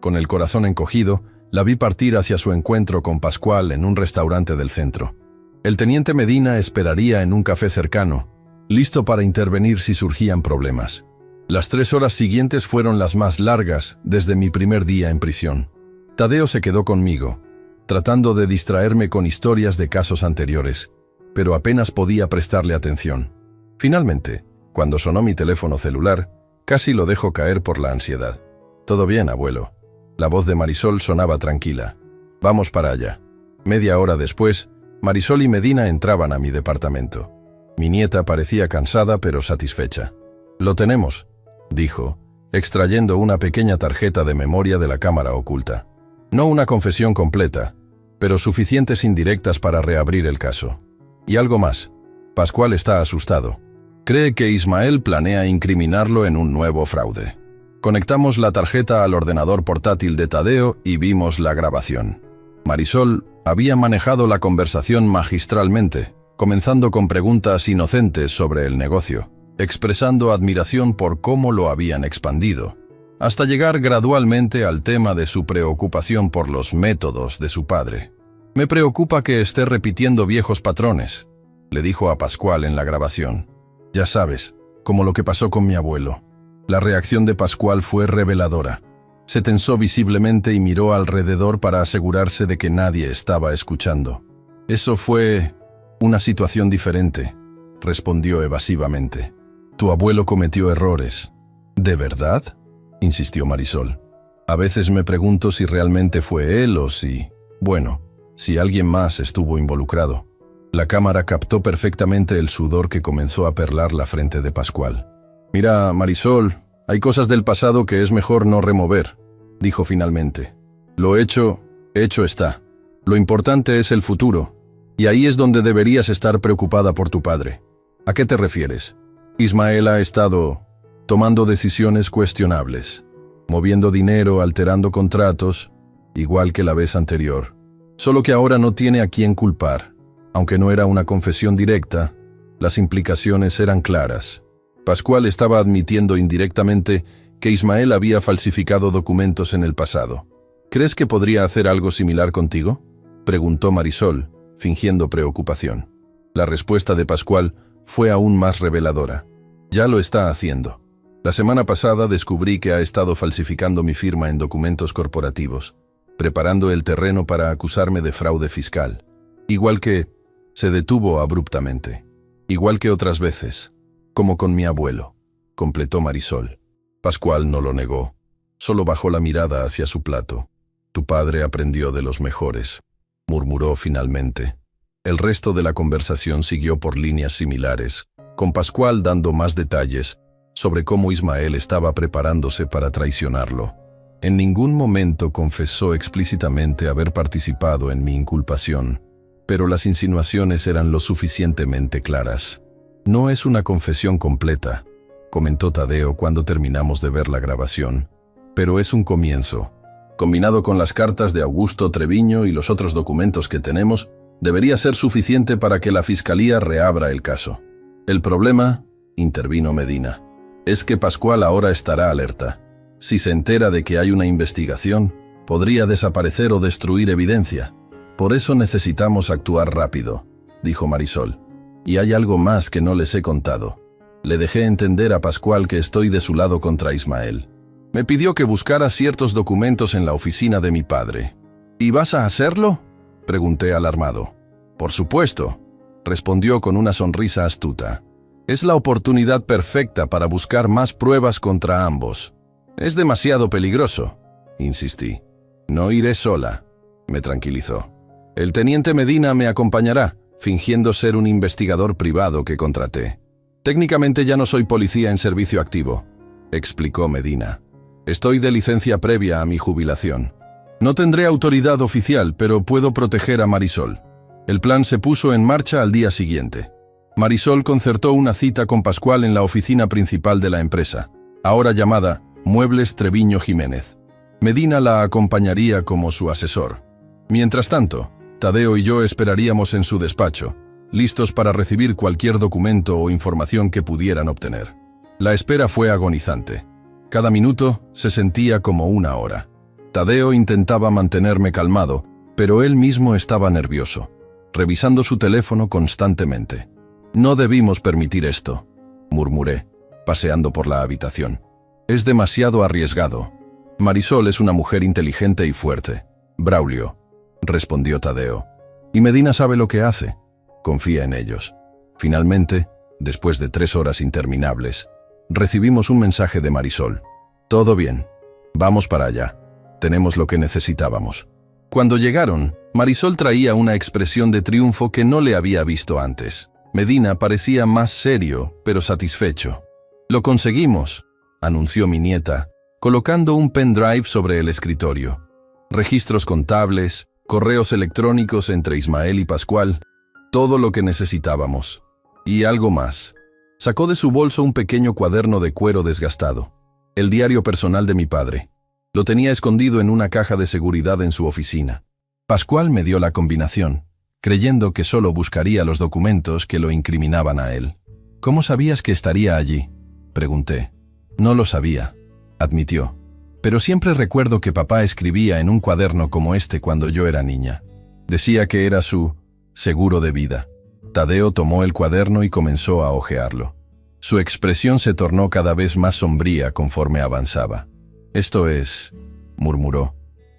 A: Con el corazón encogido, la vi partir hacia su encuentro con Pascual en un restaurante del centro. El teniente Medina esperaría en un café cercano, listo para intervenir si surgían problemas. Las 3 horas siguientes fueron las más largas desde mi primer día en prisión. Tadeo se quedó conmigo, tratando de distraerme con historias de casos anteriores, pero apenas podía prestarle atención. Finalmente, cuando sonó mi teléfono celular, casi lo dejo caer por la ansiedad. «Todo bien, abuelo». La voz de Marisol sonaba tranquila. «Vamos para allá». Media hora después, Marisol y Medina entraban a mi departamento. Mi nieta parecía cansada pero satisfecha. «Lo tenemos», dijo, extrayendo una pequeña tarjeta de memoria de la cámara oculta. No una confesión completa, pero suficientes indirectas para reabrir el caso. Y algo más. Pascual está asustado. Cree que Ismael planea incriminarlo en un nuevo fraude. Conectamos la tarjeta al ordenador portátil de Tadeo y vimos la grabación. Marisol había manejado la conversación magistralmente, comenzando con preguntas inocentes sobre el negocio, expresando admiración por cómo lo habían expandido, hasta llegar gradualmente al tema de su preocupación por los métodos de su padre. «Me preocupa que esté repitiendo viejos patrones», le dijo a Pascual en la grabación. «Ya sabes, como lo que pasó con mi abuelo». La reacción de Pascual fue reveladora. Se tensó visiblemente y miró alrededor para asegurarse de que nadie estaba escuchando. Eso fue una situación diferente, respondió evasivamente. Tu abuelo cometió errores. ¿De verdad?, insistió Marisol. A veces me pregunto si realmente fue él o si alguien más estuvo involucrado. La cámara captó perfectamente el sudor que comenzó a perlar la frente de Pascual. Mira, Marisol, hay cosas del pasado que es mejor no remover, dijo finalmente. Lo hecho está. Lo importante es el futuro, y ahí es donde deberías estar preocupada por tu padre. ¿A qué te refieres? Ismael ha estado tomando decisiones cuestionables, moviendo dinero, alterando contratos, igual que la vez anterior. Solo que ahora no tiene a quién culpar. Aunque no era una confesión directa, las implicaciones eran claras. Pascual estaba admitiendo indirectamente que Ismael había falsificado documentos en el pasado. ¿Crees que podría hacer algo similar contigo?, preguntó Marisol, fingiendo preocupación. La respuesta de Pascual fue aún más reveladora. Ya lo está haciendo. La semana pasada descubrí que ha estado falsificando mi firma en documentos corporativos, preparando el terreno para acusarme de fraude fiscal. Igual que se detuvo abruptamente. Igual que otras veces, como con mi abuelo, completó Marisol. Pascual no lo negó, solo bajó la mirada hacia su plato. Tu padre aprendió de los mejores, murmuró finalmente. El resto de la conversación siguió por líneas similares, con Pascual dando más detalles sobre cómo Ismael estaba preparándose para traicionarlo. En ningún momento confesó explícitamente haber participado en mi inculpación, pero las insinuaciones eran lo suficientemente claras. No es una confesión completa, comentó Tadeo cuando terminamos de ver la grabación, pero es un comienzo. Combinado con las cartas de Augusto Treviño y los otros documentos que tenemos, debería ser suficiente para que la Fiscalía reabra el caso. El problema, intervino Medina, es que Pascual ahora estará alerta. Si se entera de que hay una investigación, podría desaparecer o destruir evidencia. Por eso necesitamos actuar rápido, dijo Marisol. Y hay algo más que no les he contado. Le dejé entender a Pascual que estoy de su lado contra Ismael. Me pidió que buscara ciertos documentos en la oficina de mi padre. ¿Y vas a hacerlo?, pregunté alarmado. Por supuesto, respondió con una sonrisa astuta. Es la oportunidad perfecta para buscar más pruebas contra ambos. Es demasiado peligroso, insistí. No iré sola, me tranquilizó. El teniente Medina me acompañará, fingiendo ser un investigador privado que contraté. Técnicamente ya no soy policía en servicio activo, explicó Medina. Estoy de licencia previa a mi jubilación. No tendré autoridad oficial, pero puedo proteger a Marisol. El plan se puso en marcha al día siguiente. Marisol concertó una cita con Pascual en la oficina principal de la empresa, ahora llamada Muebles Treviño Jiménez. Medina la acompañaría como su asesor. Mientras tanto, Tadeo y yo esperaríamos en su despacho, listos para recibir cualquier documento o información que pudieran obtener. La espera fue agonizante. Cada minuto se sentía como una hora. Tadeo intentaba mantenerme calmado, pero él mismo estaba nervioso, revisando su teléfono constantemente. No debimos permitir esto, murmuré, paseando por la habitación. Es demasiado arriesgado. Marisol es una mujer inteligente y fuerte. Braulio, respondió Tadeo. Y Medina sabe lo que hace. Confía en ellos. Finalmente, después de 3 horas interminables, recibimos un mensaje de Marisol. Todo bien. Vamos para allá. Tenemos lo que necesitábamos. Cuando llegaron, Marisol traía una expresión de triunfo que no le había visto antes. Medina parecía más serio, pero satisfecho. Lo conseguimos, anunció mi nieta, colocando un pendrive sobre el escritorio. Registros contables, correos electrónicos entre Ismael y Pascual, todo lo que necesitábamos. Y algo más. Sacó de su bolso un pequeño cuaderno de cuero desgastado. El diario personal de mi padre. Lo tenía escondido en una caja de seguridad en su oficina. Pascual me dio la combinación, creyendo que solo buscaría los documentos que lo incriminaban a él. ¿Cómo sabías que estaría allí?, pregunté. No lo sabía, admitió. Pero siempre recuerdo que papá escribía en un cuaderno como este cuando yo era niña. Decía que era su seguro de vida. Tadeo tomó el cuaderno y comenzó a hojearlo. Su expresión se tornó cada vez más sombría conforme avanzaba. «Esto es», murmuró,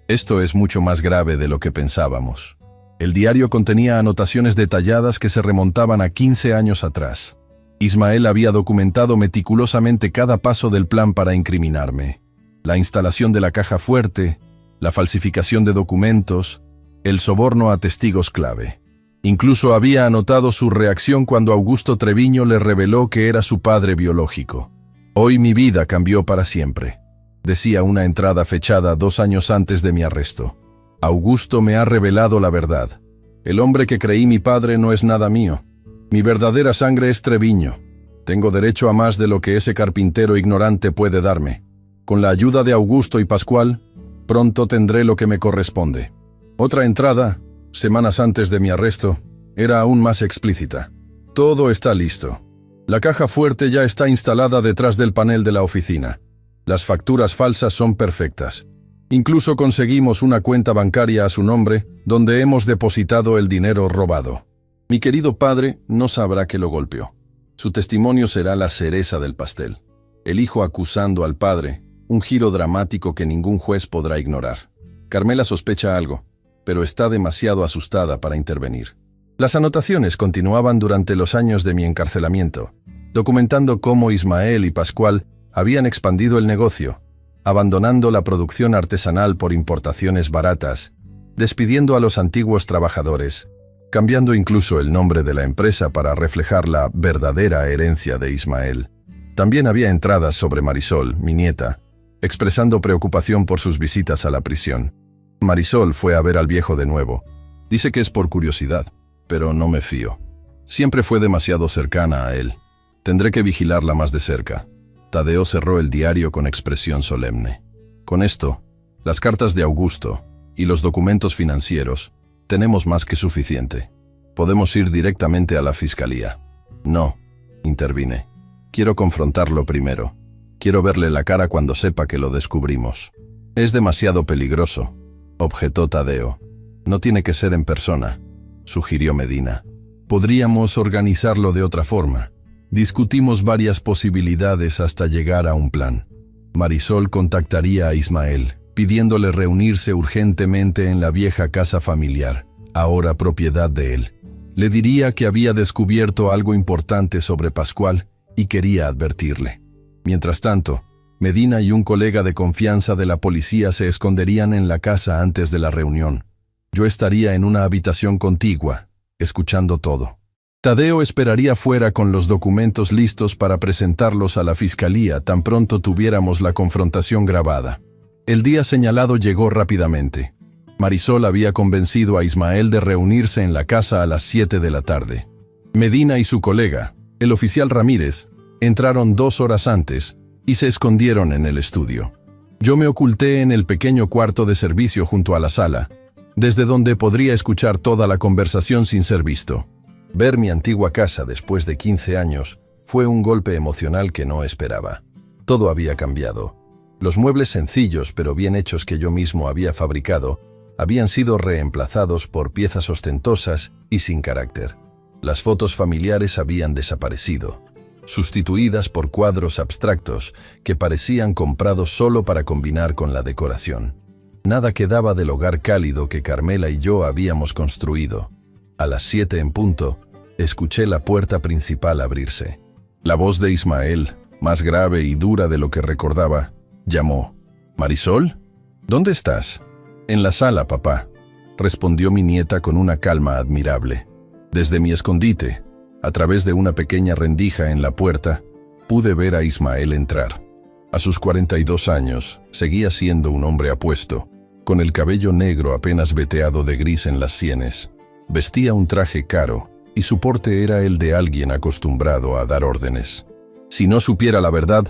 A: «esto es mucho más grave de lo que pensábamos». El diario contenía anotaciones detalladas que se remontaban a 15 años atrás. Ismael había documentado meticulosamente cada paso del plan para incriminarme. La instalación de la caja fuerte, la falsificación de documentos, el soborno a testigos clave. Incluso había anotado su reacción cuando Augusto Treviño le reveló que era su padre biológico. «Hoy mi vida cambió para siempre», decía una entrada fechada 2 años antes de mi arresto. «Augusto me ha revelado la verdad. El hombre que creí mi padre no es nada mío. Mi verdadera sangre es Treviño. Tengo derecho a más de lo que ese carpintero ignorante puede darme. Con la ayuda de Augusto y Pascual, pronto tendré lo que me corresponde». Otra entrada, semanas antes de mi arresto, era aún más explícita. «Todo está listo. La caja fuerte ya está instalada detrás del panel de la oficina. Las facturas falsas son perfectas. Incluso conseguimos una cuenta bancaria a su nombre, donde hemos depositado el dinero robado. Mi querido padre no sabrá que lo golpeó. Su testimonio será la cereza del pastel. El hijo acusando al padre, un giro dramático que ningún juez podrá ignorar. Carmela sospecha algo, pero está demasiado asustada para intervenir». Las anotaciones continuaban durante los años de mi encarcelamiento, documentando cómo Ismael y Pascual habían expandido el negocio, abandonando la producción artesanal por importaciones baratas, despidiendo a los antiguos trabajadores, cambiando incluso el nombre de la empresa para reflejar la verdadera herencia de Ismael. También había entradas sobre Marisol, mi nieta, expresando preocupación por sus visitas a la prisión. Marisol fue a ver al viejo de nuevo. Dice que es por curiosidad, pero no me fío. Siempre fue demasiado cercana a él. Tendré que vigilarla más de cerca. Tadeo cerró el diario con expresión solemne. Con esto, las cartas de Augusto y los documentos financieros, tenemos más que suficiente. Podemos ir directamente a la fiscalía. No, intervine. Quiero confrontarlo primero. Quiero verle la cara cuando sepa que lo descubrimos. Es demasiado peligroso, objetó Tadeo. No tiene que ser en persona, sugirió Medina. Podríamos organizarlo de otra forma. Discutimos varias posibilidades hasta llegar a un plan. Marisol contactaría a Ismael, pidiéndole reunirse urgentemente en la vieja casa familiar, ahora propiedad de él. Le diría que había descubierto algo importante sobre Pascual y quería advertirle. Mientras tanto, Medina y un colega de confianza de la policía se esconderían en la casa antes de la reunión. Yo estaría en una habitación contigua, escuchando todo. Tadeo esperaría fuera con los documentos listos para presentarlos a la fiscalía tan pronto tuviéramos la confrontación grabada. El día señalado llegó rápidamente. Marisol había convencido a Ismael de reunirse en la casa a las 7 de la tarde. Medina y su colega, el oficial Ramírez, entraron 2 horas antes y se escondieron en el estudio. Yo me oculté en el pequeño cuarto de servicio junto a la sala, desde donde podría escuchar toda la conversación sin ser visto. Ver mi antigua casa después de 15 años fue un golpe emocional que no esperaba. Todo había cambiado. Los muebles sencillos pero bien hechos que yo mismo había fabricado habían sido reemplazados por piezas ostentosas y sin carácter. Las fotos familiares habían desaparecido, sustituidas por cuadros abstractos que parecían comprados solo para combinar con la decoración. Nada quedaba del hogar cálido que Carmela y yo habíamos construido. A las 7 en punto, escuché la puerta principal abrirse. La voz de Ismael, más grave y dura de lo que recordaba, llamó. «¿Marisol? ¿Dónde estás?» «En la sala, papá», respondió mi nieta con una calma admirable. Desde mi escondite, a través de una pequeña rendija en la puerta, pude ver a Ismael entrar. A sus 42 años, seguía siendo un hombre apuesto, con el cabello negro apenas veteado de gris en las sienes. Vestía un traje caro, y su porte era el de alguien acostumbrado a dar órdenes. Si no supiera la verdad,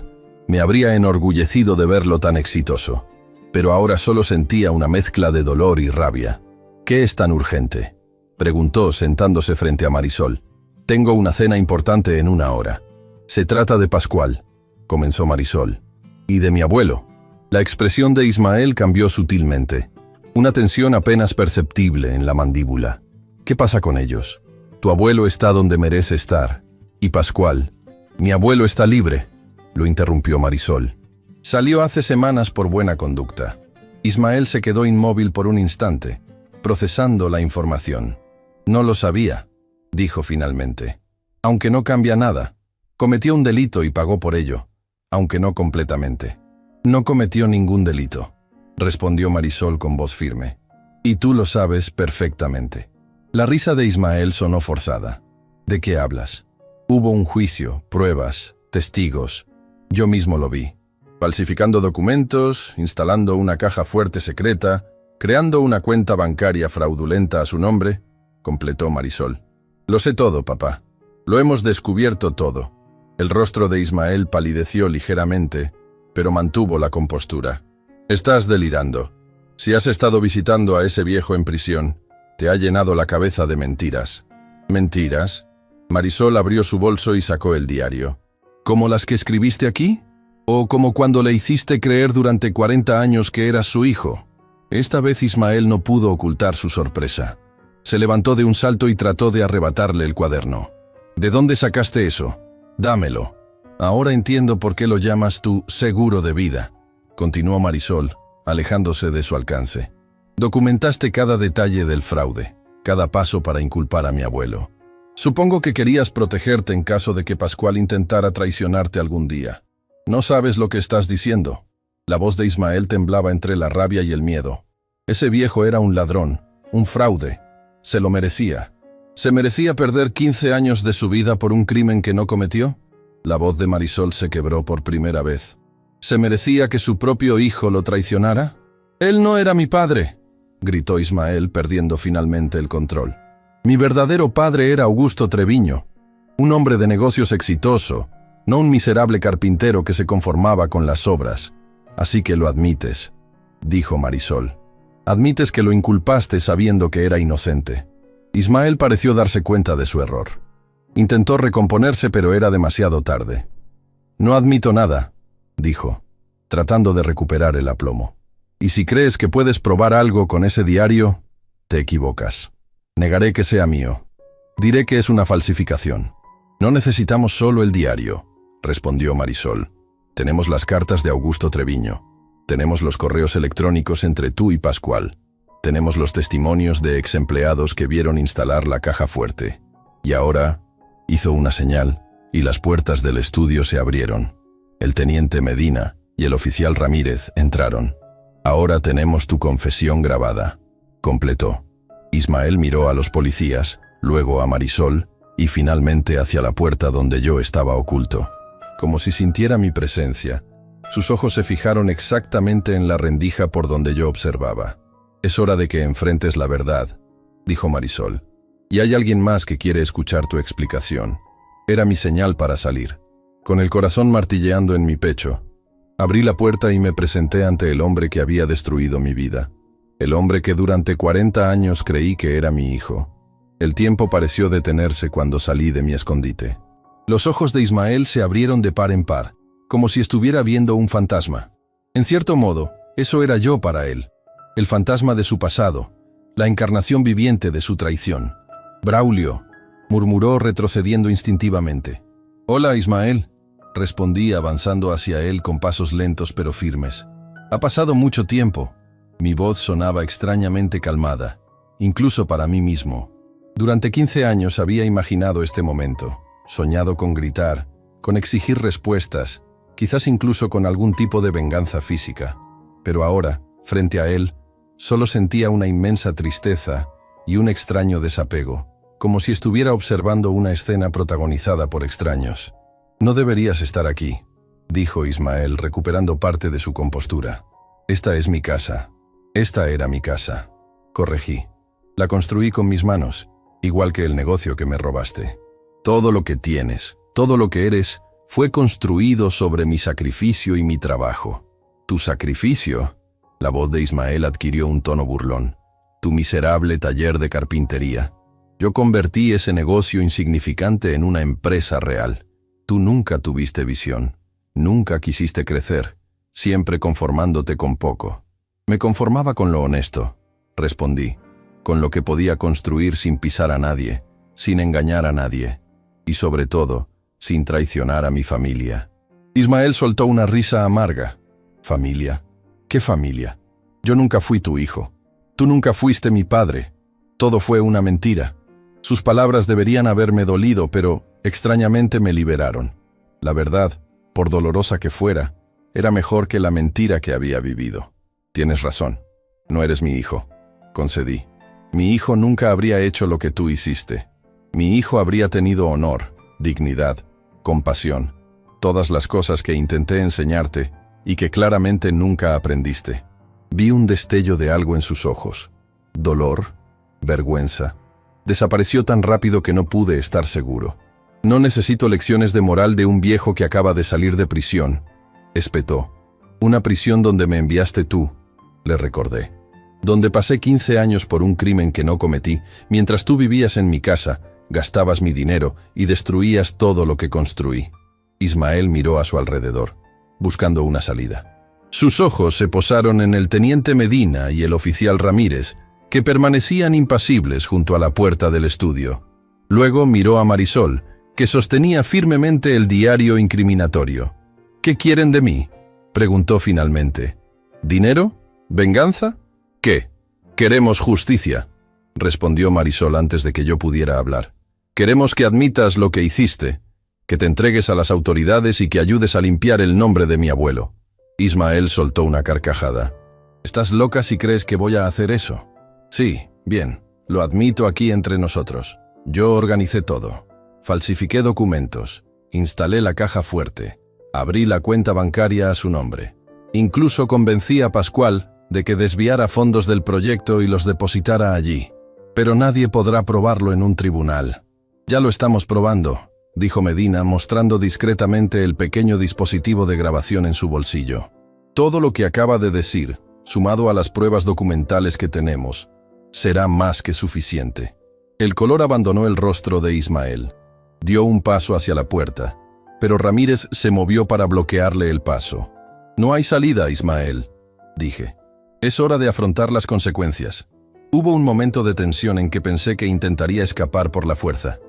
A: me habría enorgullecido de verlo tan exitoso. Pero ahora solo sentía una mezcla de dolor y rabia. «¿Qué es tan urgente?», preguntó sentándose frente a Marisol. «Tengo una cena importante en 1 hora. Se trata de Pascual», comenzó Marisol. «Y de mi abuelo». La expresión de Ismael cambió sutilmente. Una tensión apenas perceptible en la mandíbula. «¿Qué pasa con ellos? Tu abuelo está donde merece estar. Y Pascual, Mi abuelo está libre, lo interrumpió Marisol. Salió hace semanas por buena conducta. Ismael se quedó inmóvil por un instante, procesando la información. No lo sabía, dijo finalmente. Aunque no cambia nada. Cometió un delito y pagó por ello, aunque no completamente. No cometió ningún delito, respondió Marisol con voz firme. Y tú lo sabes perfectamente. La risa de Ismael sonó forzada. ¿De qué hablas? Hubo un juicio, pruebas, testigos. Yo mismo lo vi. Falsificando documentos, instalando una caja fuerte secreta, creando una cuenta bancaria fraudulenta a su nombre, completó Marisol. Lo sé todo, papá. Lo hemos descubierto todo. El rostro de Ismael palideció ligeramente, pero mantuvo la compostura. Estás delirando. Si has estado visitando a ese viejo en prisión, te ha llenado la cabeza de mentiras. ¿Mentiras? Marisol abrió su bolso y sacó el diario. ¿Como las que escribiste aquí? ¿O como cuando le hiciste creer durante 40 años que eras su hijo? Esta vez Ismael no pudo ocultar su sorpresa. Se levantó de un salto y trató de arrebatarle el cuaderno. ¿De dónde sacaste eso? Dámelo. Ahora entiendo por qué lo llamas tu seguro de vida, continuó Marisol, alejándose de su alcance. Documentaste cada detalle del fraude, cada paso para inculpar a mi abuelo. Supongo que querías protegerte en caso de que Pascual intentara traicionarte algún día. No sabes lo que estás diciendo. La voz de Ismael temblaba entre la rabia y el miedo. Ese viejo era un ladrón, un fraude. Se lo merecía. ¿Se merecía perder 15 años de su vida por un crimen que no cometió? La voz de Marisol se quebró por primera vez. ¿Se merecía que su propio hijo lo traicionara? «Él no era mi padre», gritó Ismael, perdiendo finalmente el control. «Mi verdadero padre era Augusto Treviño, un hombre de negocios exitoso, no un miserable carpintero que se conformaba con las obras. Así que lo admites», dijo Marisol. «Admites que lo inculpaste sabiendo que era inocente». Ismael pareció darse cuenta de su error. Intentó recomponerse, pero era demasiado tarde. «No admito nada», dijo, tratando de recuperar el aplomo. «Y si crees que puedes probar algo con ese diario, te equivocas. Negaré que sea mío. Diré que es una falsificación». «No necesitamos solo el diario», respondió Marisol. «Tenemos las cartas de Augusto Treviño. Tenemos los correos electrónicos entre tú y Pascual. Tenemos los testimonios de ex empleados que vieron instalar la caja fuerte. Y ahora», hizo una señal, y las puertas del estudio se abrieron. El teniente Medina y el oficial Ramírez entraron. «Ahora tenemos tu confesión grabada», completó. Ismael miró a los policías, luego a Marisol, y finalmente hacia la puerta donde yo estaba oculto. Como si sintiera mi presencia, sus ojos se fijaron exactamente en la rendija por donde yo observaba. «Es hora de que enfrentes la verdad», dijo Marisol. «Y hay alguien más que quiere escuchar tu explicación». Era mi señal para salir. Con el corazón martilleando en mi pecho, abrí la puerta y me presenté ante el hombre que había destruido mi vida. El hombre que durante 40 años creí que era mi hijo. El tiempo pareció detenerse cuando salí de mi escondite. Los ojos de Ismael se abrieron de par en par, como si estuviera viendo un fantasma. En cierto modo, eso era yo para él. El fantasma de su pasado, la encarnación viviente de su traición. «Braulio», murmuró retrocediendo instintivamente. «Hola, Ismael», respondí avanzando hacia él con pasos lentos pero firmes. «Ha pasado mucho tiempo». Mi voz sonaba extrañamente calmada, incluso para mí mismo. Durante 15 años había imaginado este momento, soñado con gritar, con exigir respuestas, quizás incluso con algún tipo de venganza física. Pero ahora, frente a él, solo sentía una inmensa tristeza y un extraño desapego, como si estuviera observando una escena protagonizada por extraños. «No deberías estar aquí», dijo Ismael, recuperando parte de su compostura. «Esta es mi casa. Esta era mi casa», corregí. «La construí con mis manos, igual que el negocio que me robaste. Todo lo que tienes, todo lo que eres, fue construido sobre mi sacrificio y mi trabajo». «¿Tu sacrificio?». La voz de Ismael adquirió un tono burlón. «Tu miserable taller de carpintería. Yo convertí ese negocio insignificante en una empresa real. Tú nunca tuviste visión, nunca quisiste crecer, siempre conformándote con poco». «Me conformaba con lo honesto», respondí, «con lo que podía construir sin pisar a nadie, sin engañar a nadie, y sobre todo, sin traicionar a mi familia. Ismael soltó una risa amarga. ¿Familia? ¿Qué familia? Yo nunca fui tu hijo. Tú nunca fuiste mi padre. Todo fue una mentira. Sus palabras deberían haberme dolido, pero extrañamente me liberaron. La verdad, por dolorosa que fuera, era mejor que la mentira que había vivido. Tienes razón. No eres mi hijo. Concedí. Mi hijo nunca habría hecho lo que tú hiciste. Mi hijo habría tenido honor, dignidad, compasión, todas las cosas que intenté enseñarte y que claramente nunca aprendiste. Vi un destello de algo en sus ojos. Dolor, vergüenza. Desapareció tan rápido que no pude estar seguro. No necesito lecciones de moral de un viejo que acaba de salir de prisión, espetó. Una prisión donde me enviaste tú, le recordé. Donde pasé 15 años por un crimen que no cometí, mientras tú vivías en mi casa, gastabas mi dinero y destruías todo lo que construí. Ismael miró a su alrededor, buscando una salida. Sus ojos se posaron en el teniente Medina y el oficial Ramírez, que permanecían impasibles junto a la puerta del estudio. Luego miró a Marisol, que sostenía firmemente el diario incriminatorio. ¿Qué quieren de mí?, preguntó finalmente. ¿Dinero? ¿Venganza? ¿Qué? Queremos justicia, respondió Marisol antes de que yo pudiera hablar. Queremos que admitas lo que hiciste, que te entregues a las autoridades y que ayudes a limpiar el nombre de mi abuelo. Ismael soltó una carcajada. ¿Estás loca si crees que voy a hacer eso? Sí, bien, lo admito aquí entre nosotros. Yo organicé todo. Falsifiqué documentos, instalé la caja fuerte, abrí la cuenta bancaria a su nombre. Incluso convencí a Pascual de que desviara fondos del proyecto y los depositara allí. Pero nadie podrá probarlo en un tribunal. Ya lo estamos probando, dijo Medina, mostrando discretamente el pequeño dispositivo de grabación en su bolsillo. Todo lo que acaba de decir, sumado a las pruebas documentales que tenemos, será más que suficiente. El color abandonó el rostro de Ismael. Dio un paso hacia la puerta, pero Ramírez se movió para bloquearle el paso. No hay salida, Ismael, dije. Es hora de afrontar las consecuencias. Hubo un momento de tensión en que pensé que intentaría escapar por la fuerza.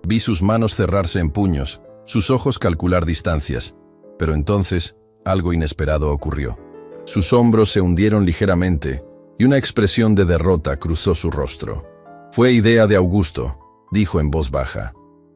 A: Vi sus manos cerrarse en puños, sus ojos calcular distancias, pero entonces algo inesperado ocurrió. Sus hombros se hundieron ligeramente y una expresión de derrota cruzó su rostro. Fue idea de Augusto, dijo en voz baja.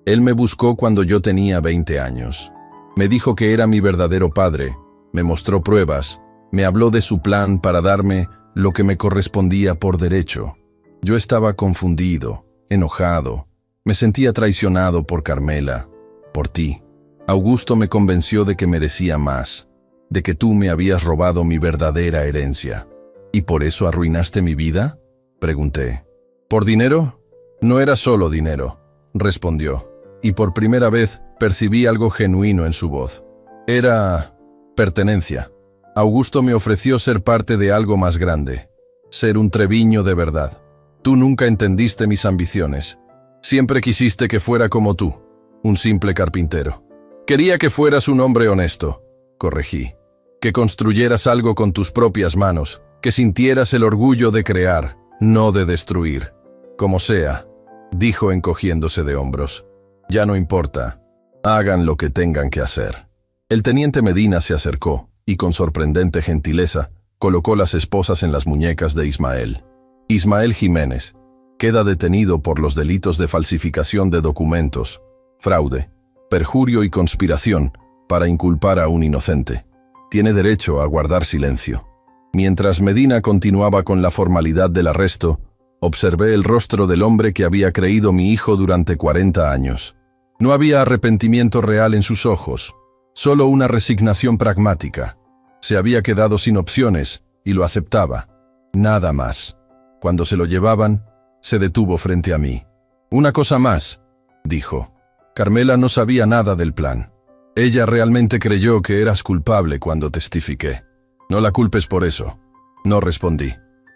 A: Él me buscó cuando yo tenía 20 años. Me dijo que era mi verdadero padre, me mostró pruebas, me habló de su plan para darme lo que me correspondía por derecho. Yo estaba confundido, enojado, me sentía traicionado por Carmela, por ti. Augusto me convenció de que merecía más, de que tú me habías robado mi verdadera herencia. ¿Y por eso arruinaste mi vida?, pregunté. ¿Por dinero? No era solo dinero, respondió, y por primera vez percibí algo genuino en su voz. Era pertenencia. Augusto me ofreció ser parte de algo más grande, ser un Treviño de verdad. Tú nunca entendiste mis ambiciones. Siempre quisiste que fuera como tú, un simple carpintero. Quería que fueras un hombre honesto, corregí. Que construyeras algo con tus propias manos, que sintieras el orgullo de crear, no de destruir. Como sea, dijo encogiéndose de hombros. Ya no importa. Hagan lo que tengan que hacer. El teniente Medina se acercó y con sorprendente gentileza colocó las esposas en las muñecas de Ismael. Ismael Jiménez queda detenido por los delitos de falsificación de documentos, fraude, perjurio y conspiración para inculpar a un inocente. Tiene derecho a guardar silencio. Mientras Medina continuaba con la formalidad del arresto, observé el rostro del hombre que había creído mi hijo durante 40 años. No había arrepentimiento real en sus ojos, solo una resignación pragmática. Se había quedado sin opciones y lo aceptaba. Nada más. Cuando se lo llevaban, se detuvo frente a mí. Una cosa más, dijo. Carmela no sabía nada del plan. Ella realmente creyó que eras culpable cuando testifiqué. No la culpes por eso. No respondí.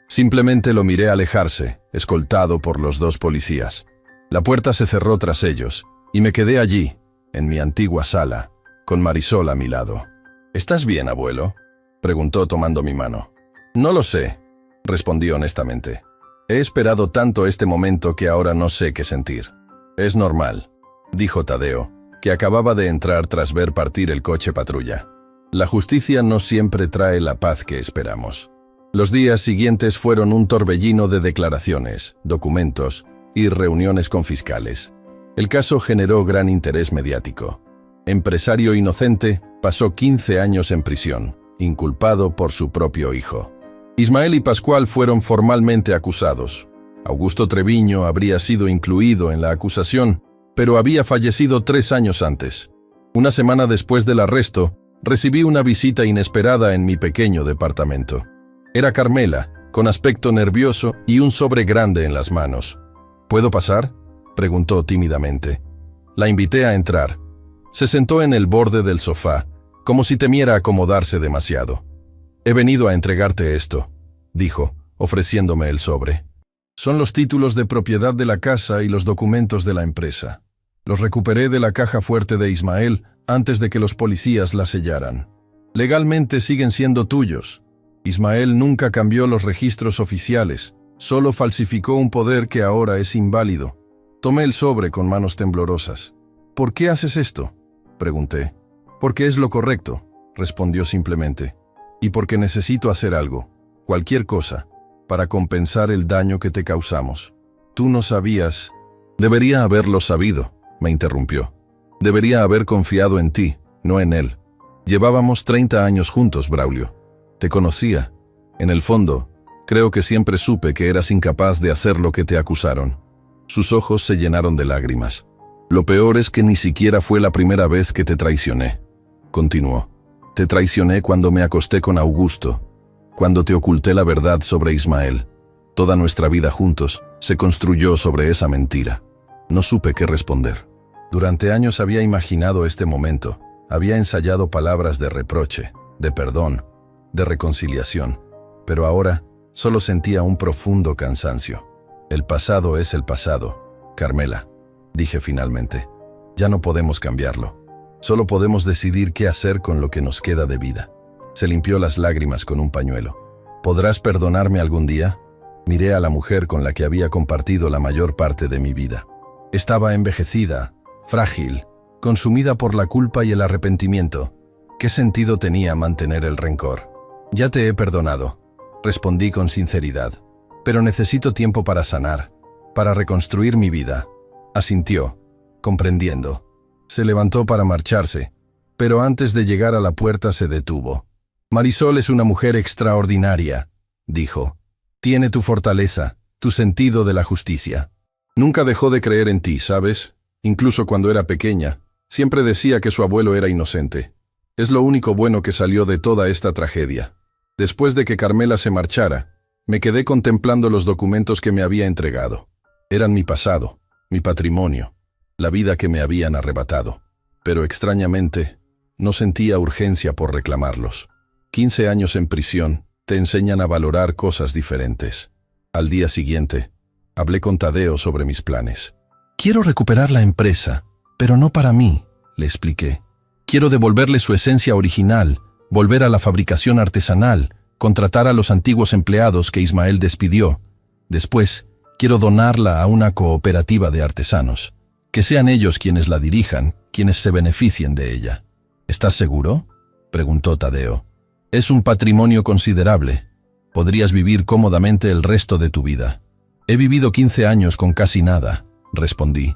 A: Simplemente lo miré alejarse, escoltado por los 2 policías. La puerta se cerró tras ellos, y me quedé allí, en mi antigua sala, con Marisol a mi lado. ¿Estás bien, abuelo?, preguntó tomando mi mano. No lo sé, respondí honestamente. He esperado tanto este momento que ahora no sé qué sentir. Es normal, dijo Tadeo, que acababa de entrar tras ver partir el coche patrulla. La justicia no siempre trae la paz que esperamos. Los días siguientes fueron un torbellino de declaraciones, documentos y reuniones con fiscales. El caso generó gran interés mediático. Empresario inocente pasó 15 años en prisión, inculpado por su propio hijo. Ismael y Pascual fueron formalmente acusados. Augusto Treviño habría sido incluido en la acusación, pero había fallecido 3 años antes. Una semana después del arresto, recibí una visita inesperada en mi pequeño departamento. Era Carmela, con aspecto nervioso y un sobre grande en las manos. ¿Puedo pasar?, preguntó tímidamente. La invité a entrar. Se sentó en el borde del sofá, como si temiera acomodarse demasiado. «He venido a entregarte esto», dijo, ofreciéndome el sobre. «Son los títulos de propiedad de la casa y los documentos de la empresa. Los recuperé de la caja fuerte de Ismael antes de que los policías la sellaran. Legalmente siguen siendo tuyos. Ismael nunca cambió los registros oficiales, solo falsificó un poder que ahora es inválido». Tomé el sobre con manos temblorosas. «¿Por qué haces esto?», pregunté. «Porque es lo correcto», respondió simplemente. «Y porque necesito hacer algo, cualquier cosa, para compensar el daño que te causamos. Tú no sabías». «Debería haberlo sabido», me interrumpió. «Debería haber confiado en ti, no en él. Llevábamos 30 años juntos, Braulio. Te conocía. En el fondo, creo que siempre supe que eras incapaz de hacer lo que te acusaron». Sus ojos se llenaron de lágrimas. «Lo peor es que ni siquiera fue la primera vez que te traicioné», continuó. «Te traicioné cuando me acosté con Augusto, cuando te oculté la verdad sobre Ismael. Toda nuestra vida juntos se construyó sobre esa mentira». No supe qué responder. Durante años había imaginado este momento, había ensayado palabras de reproche, de perdón, de reconciliación, pero ahora solo sentía un profundo cansancio. «El pasado es el pasado, Carmela», dije finalmente. «Ya no podemos cambiarlo. Solo podemos decidir qué hacer con lo que nos queda de vida». Se limpió las lágrimas con un pañuelo. «¿Podrás perdonarme algún día?». Miré a la mujer con la que había compartido la mayor parte de mi vida. Estaba envejecida, frágil, consumida por la culpa y el arrepentimiento. ¿Qué sentido tenía mantener el rencor? «Ya te he perdonado», respondí con sinceridad. «Pero necesito tiempo para sanar, para reconstruir mi vida». Asintió, comprendiendo. Se levantó para marcharse, pero antes de llegar a la puerta se detuvo. «Marisol es una mujer extraordinaria», dijo. «Tiene tu fortaleza, tu sentido de la justicia. Nunca dejó de creer en ti, ¿sabes? Incluso cuando era pequeña, siempre decía que su abuelo era inocente. Es lo único bueno que salió de toda esta tragedia». Después de que Carmela se marchara, me quedé contemplando los documentos que me había entregado. Eran mi pasado, mi patrimonio, la vida que me habían arrebatado. Pero extrañamente, no sentía urgencia por reclamarlos. 15 años en prisión te enseñan a valorar cosas diferentes. Al día siguiente, hablé con Tadeo sobre mis planes. «Quiero recuperar la empresa, pero no para mí», le expliqué. «Quiero devolverle su esencia original, volver a la fabricación artesanal, contratar a los antiguos empleados que Ismael despidió. Después, quiero donarla a una cooperativa de artesanos. Que sean ellos quienes la dirijan, quienes se beneficien de ella». «¿Estás seguro?», preguntó Tadeo. «Es un patrimonio considerable. Podrías vivir cómodamente el resto de tu vida». «He vivido 15 años con casi nada», respondí.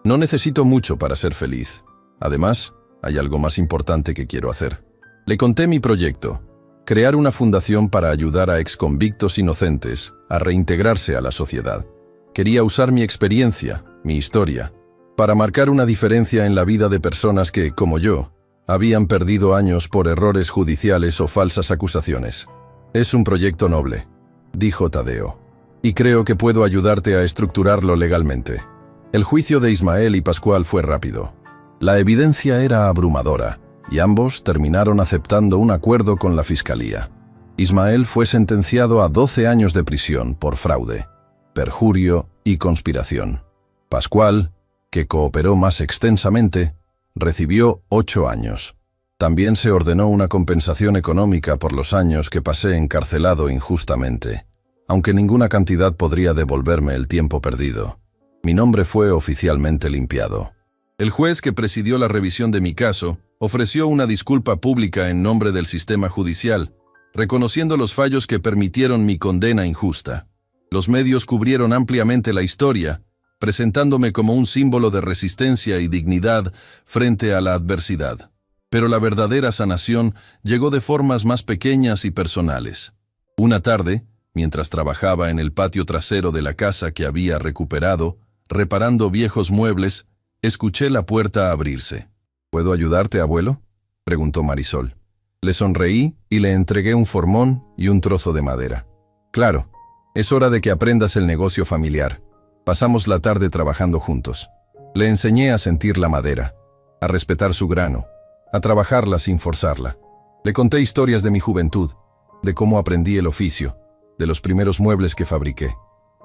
A: «No necesito mucho para ser feliz. Además, hay algo más importante que quiero hacer». Le conté mi proyecto: crear una fundación para ayudar a exconvictos inocentes a reintegrarse a la sociedad. Quería usar mi experiencia, mi historia, para marcar una diferencia en la vida de personas que, como yo, habían perdido años por errores judiciales o falsas acusaciones. «Es un proyecto noble», dijo Tadeo, «y creo que puedo ayudarte a estructurarlo legalmente». El juicio de Ismael y Pascual fue rápido. La evidencia era abrumadora, y ambos terminaron aceptando un acuerdo con la fiscalía. Ismael fue sentenciado a 12 años de prisión por fraude, perjurio y conspiración. Pascual, que cooperó más extensamente, recibió 8 años. También se ordenó una compensación económica por los años que pasé encarcelado injustamente, aunque ninguna cantidad podría devolverme el tiempo perdido. Mi nombre fue oficialmente limpiado. El juez que presidió la revisión de mi caso ofreció una disculpa pública en nombre del sistema judicial, reconociendo los fallos que permitieron mi condena injusta. Los medios cubrieron ampliamente la historia, presentándome como un símbolo de resistencia y dignidad frente a la adversidad. Pero la verdadera sanación llegó de formas más pequeñas y personales. Una tarde, mientras trabajaba en el patio trasero de la casa que había recuperado, reparando viejos muebles, escuché la puerta abrirse. ¿Puedo ayudarte, abuelo?, preguntó Marisol. Le sonreí y le entregué un formón y un trozo de madera. Claro, es hora de que aprendas el negocio familiar. Pasamos la tarde trabajando juntos. Le enseñé a sentir la madera, a respetar su grano, a trabajarla sin forzarla. Le conté historias de mi juventud, de cómo aprendí el oficio, de los primeros muebles que fabriqué.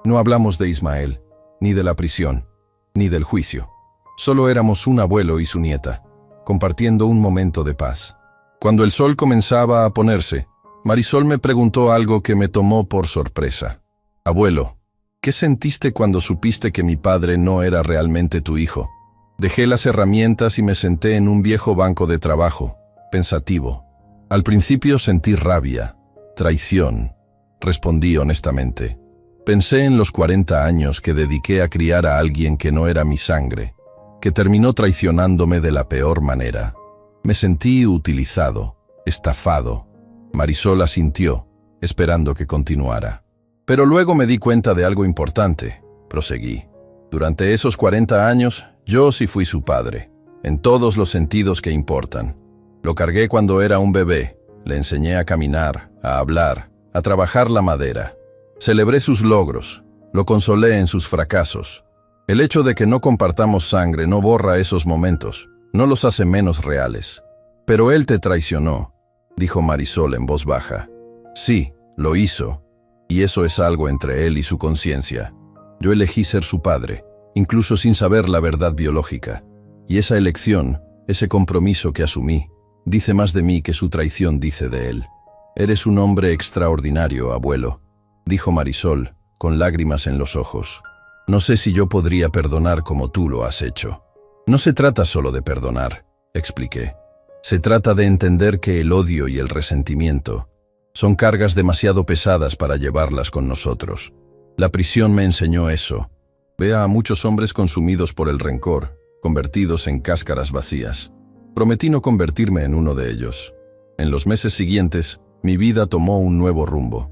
A: No hablamos de Ismael, ni de la prisión, ni del juicio. Solo éramos un abuelo y su nieta, compartiendo un momento de paz. Cuando el sol comenzaba a ponerse, Marisol me preguntó algo que me tomó por sorpresa. Abuelo, ¿qué sentiste cuando supiste que mi padre no era realmente tu hijo? Dejé las herramientas y me senté en un viejo banco de trabajo, pensativo. Al principio sentí rabia, traición, respondí honestamente. Pensé en los 40 años que dediqué a criar a alguien que no era mi sangre, que terminó traicionándome de la peor manera. Me sentí utilizado, estafado. Marisol asintió, esperando que continuara. Pero luego me di cuenta de algo importante, proseguí. Durante esos 40 años, yo sí fui su padre, en todos los sentidos que importan. Lo cargué cuando era un bebé, le enseñé a caminar, a hablar, a trabajar la madera. Celebré sus logros, lo consolé en sus fracasos. El hecho de que no compartamos sangre no borra esos momentos, no los hace menos reales. Pero él te traicionó, dijo Marisol en voz baja. Sí, lo hizo, y eso es algo entre él y su conciencia. Yo elegí ser su padre, incluso sin saber la verdad biológica. Y esa elección, ese compromiso que asumí, dice más de mí que su traición dice de él. Eres un hombre extraordinario, abuelo, dijo Marisol, con lágrimas en los ojos. No sé si yo podría perdonar como tú lo has hecho. No se trata solo de perdonar, expliqué. Se trata de entender que el odio y el resentimiento son cargas demasiado pesadas para llevarlas con nosotros. La prisión me enseñó eso. Veo a muchos hombres consumidos por el rencor, convertidos en cáscaras vacías. Prometí no convertirme en uno de ellos. En los meses siguientes, mi vida tomó un nuevo rumbo.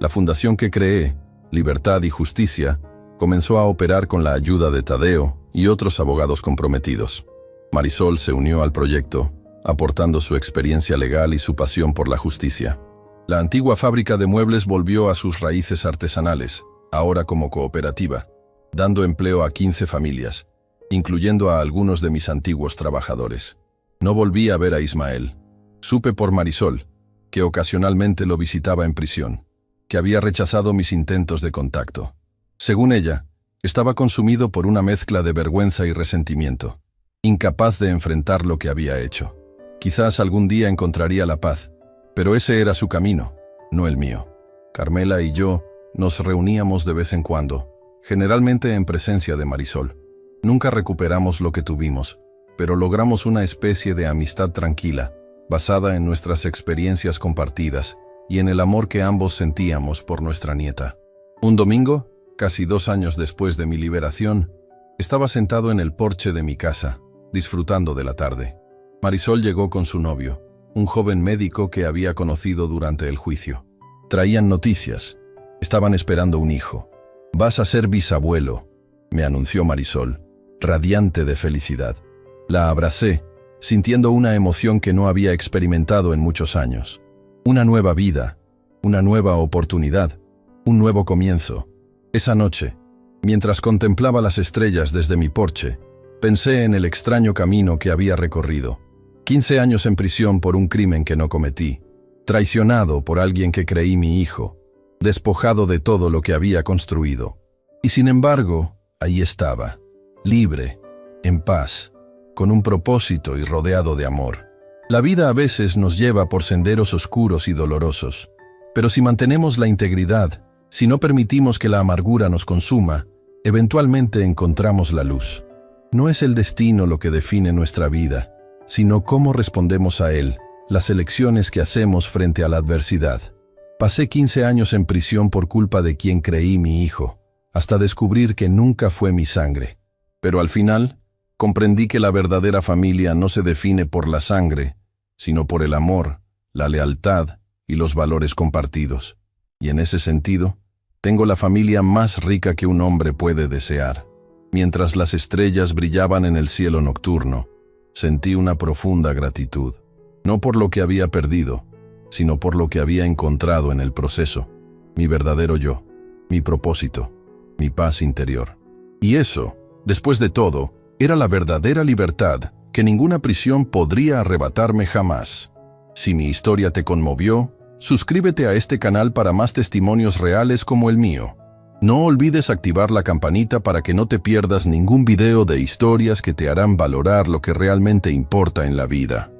A: La fundación que creé, Libertad y Justicia, comenzó a operar con la ayuda de Tadeo y otros abogados comprometidos. Marisol se unió al proyecto, aportando su experiencia legal y su pasión por la justicia. La antigua fábrica de muebles volvió a sus raíces artesanales, ahora como cooperativa, dando empleo a 15 familias, incluyendo a algunos de mis antiguos trabajadores. No volví a ver a Ismael. Supe por Marisol, que ocasionalmente lo visitaba en prisión, que había rechazado mis intentos de contacto. Según ella, estaba consumido por una mezcla de vergüenza y resentimiento, incapaz de enfrentar lo que había hecho. Quizás algún día encontraría la paz, pero ese era su camino, no el mío. Carmela y yo nos reuníamos de vez en cuando, generalmente en presencia de Marisol. Nunca recuperamos lo que tuvimos, pero logramos una especie de amistad tranquila, basada en nuestras experiencias compartidas y en el amor que ambos sentíamos por nuestra nieta. Un domingo, casi 2 años después de mi liberación, estaba sentado en el porche de mi casa, disfrutando de la tarde. Marisol llegó con su novio, un joven médico que había conocido durante el juicio. Traían noticias. Estaban esperando un hijo. «Vas a ser bisabuelo», me anunció Marisol, radiante de felicidad. La abracé, sintiendo una emoción que no había experimentado en muchos años. Una nueva vida, una nueva oportunidad, un nuevo comienzo. Esa noche, mientras contemplaba las estrellas desde mi porche, pensé en el extraño camino que había recorrido. 15 años en prisión por un crimen que no cometí, traicionado por alguien que creí mi hijo, despojado de todo lo que había construido. Y sin embargo, ahí estaba, libre, en paz, con un propósito y rodeado de amor. La vida a veces nos lleva por senderos oscuros y dolorosos, pero si mantenemos la integridad, si no permitimos que la amargura nos consuma, eventualmente encontramos la luz. No es el destino lo que define nuestra vida, sino cómo respondemos a él, las elecciones que hacemos frente a la adversidad. Pasé 15 años en prisión por culpa de quien creí mi hijo, hasta descubrir que nunca fue mi sangre. Pero al final, comprendí que la verdadera familia no se define por la sangre, sino por el amor, la lealtad y los valores compartidos. Y en ese sentido, tengo la familia más rica que un hombre puede desear. Mientras las estrellas brillaban en el cielo nocturno, sentí una profunda gratitud, no por lo que había perdido, sino por lo que había encontrado en el proceso, mi verdadero yo, mi propósito, mi paz interior. Y eso, después de todo, era la verdadera libertad que ninguna prisión podría arrebatarme jamás. Si mi historia te conmovió, suscríbete a este canal para más testimonios reales como el mío. No olvides activar la campanita para que no te pierdas ningún video de historias que te harán valorar lo que realmente importa en la vida.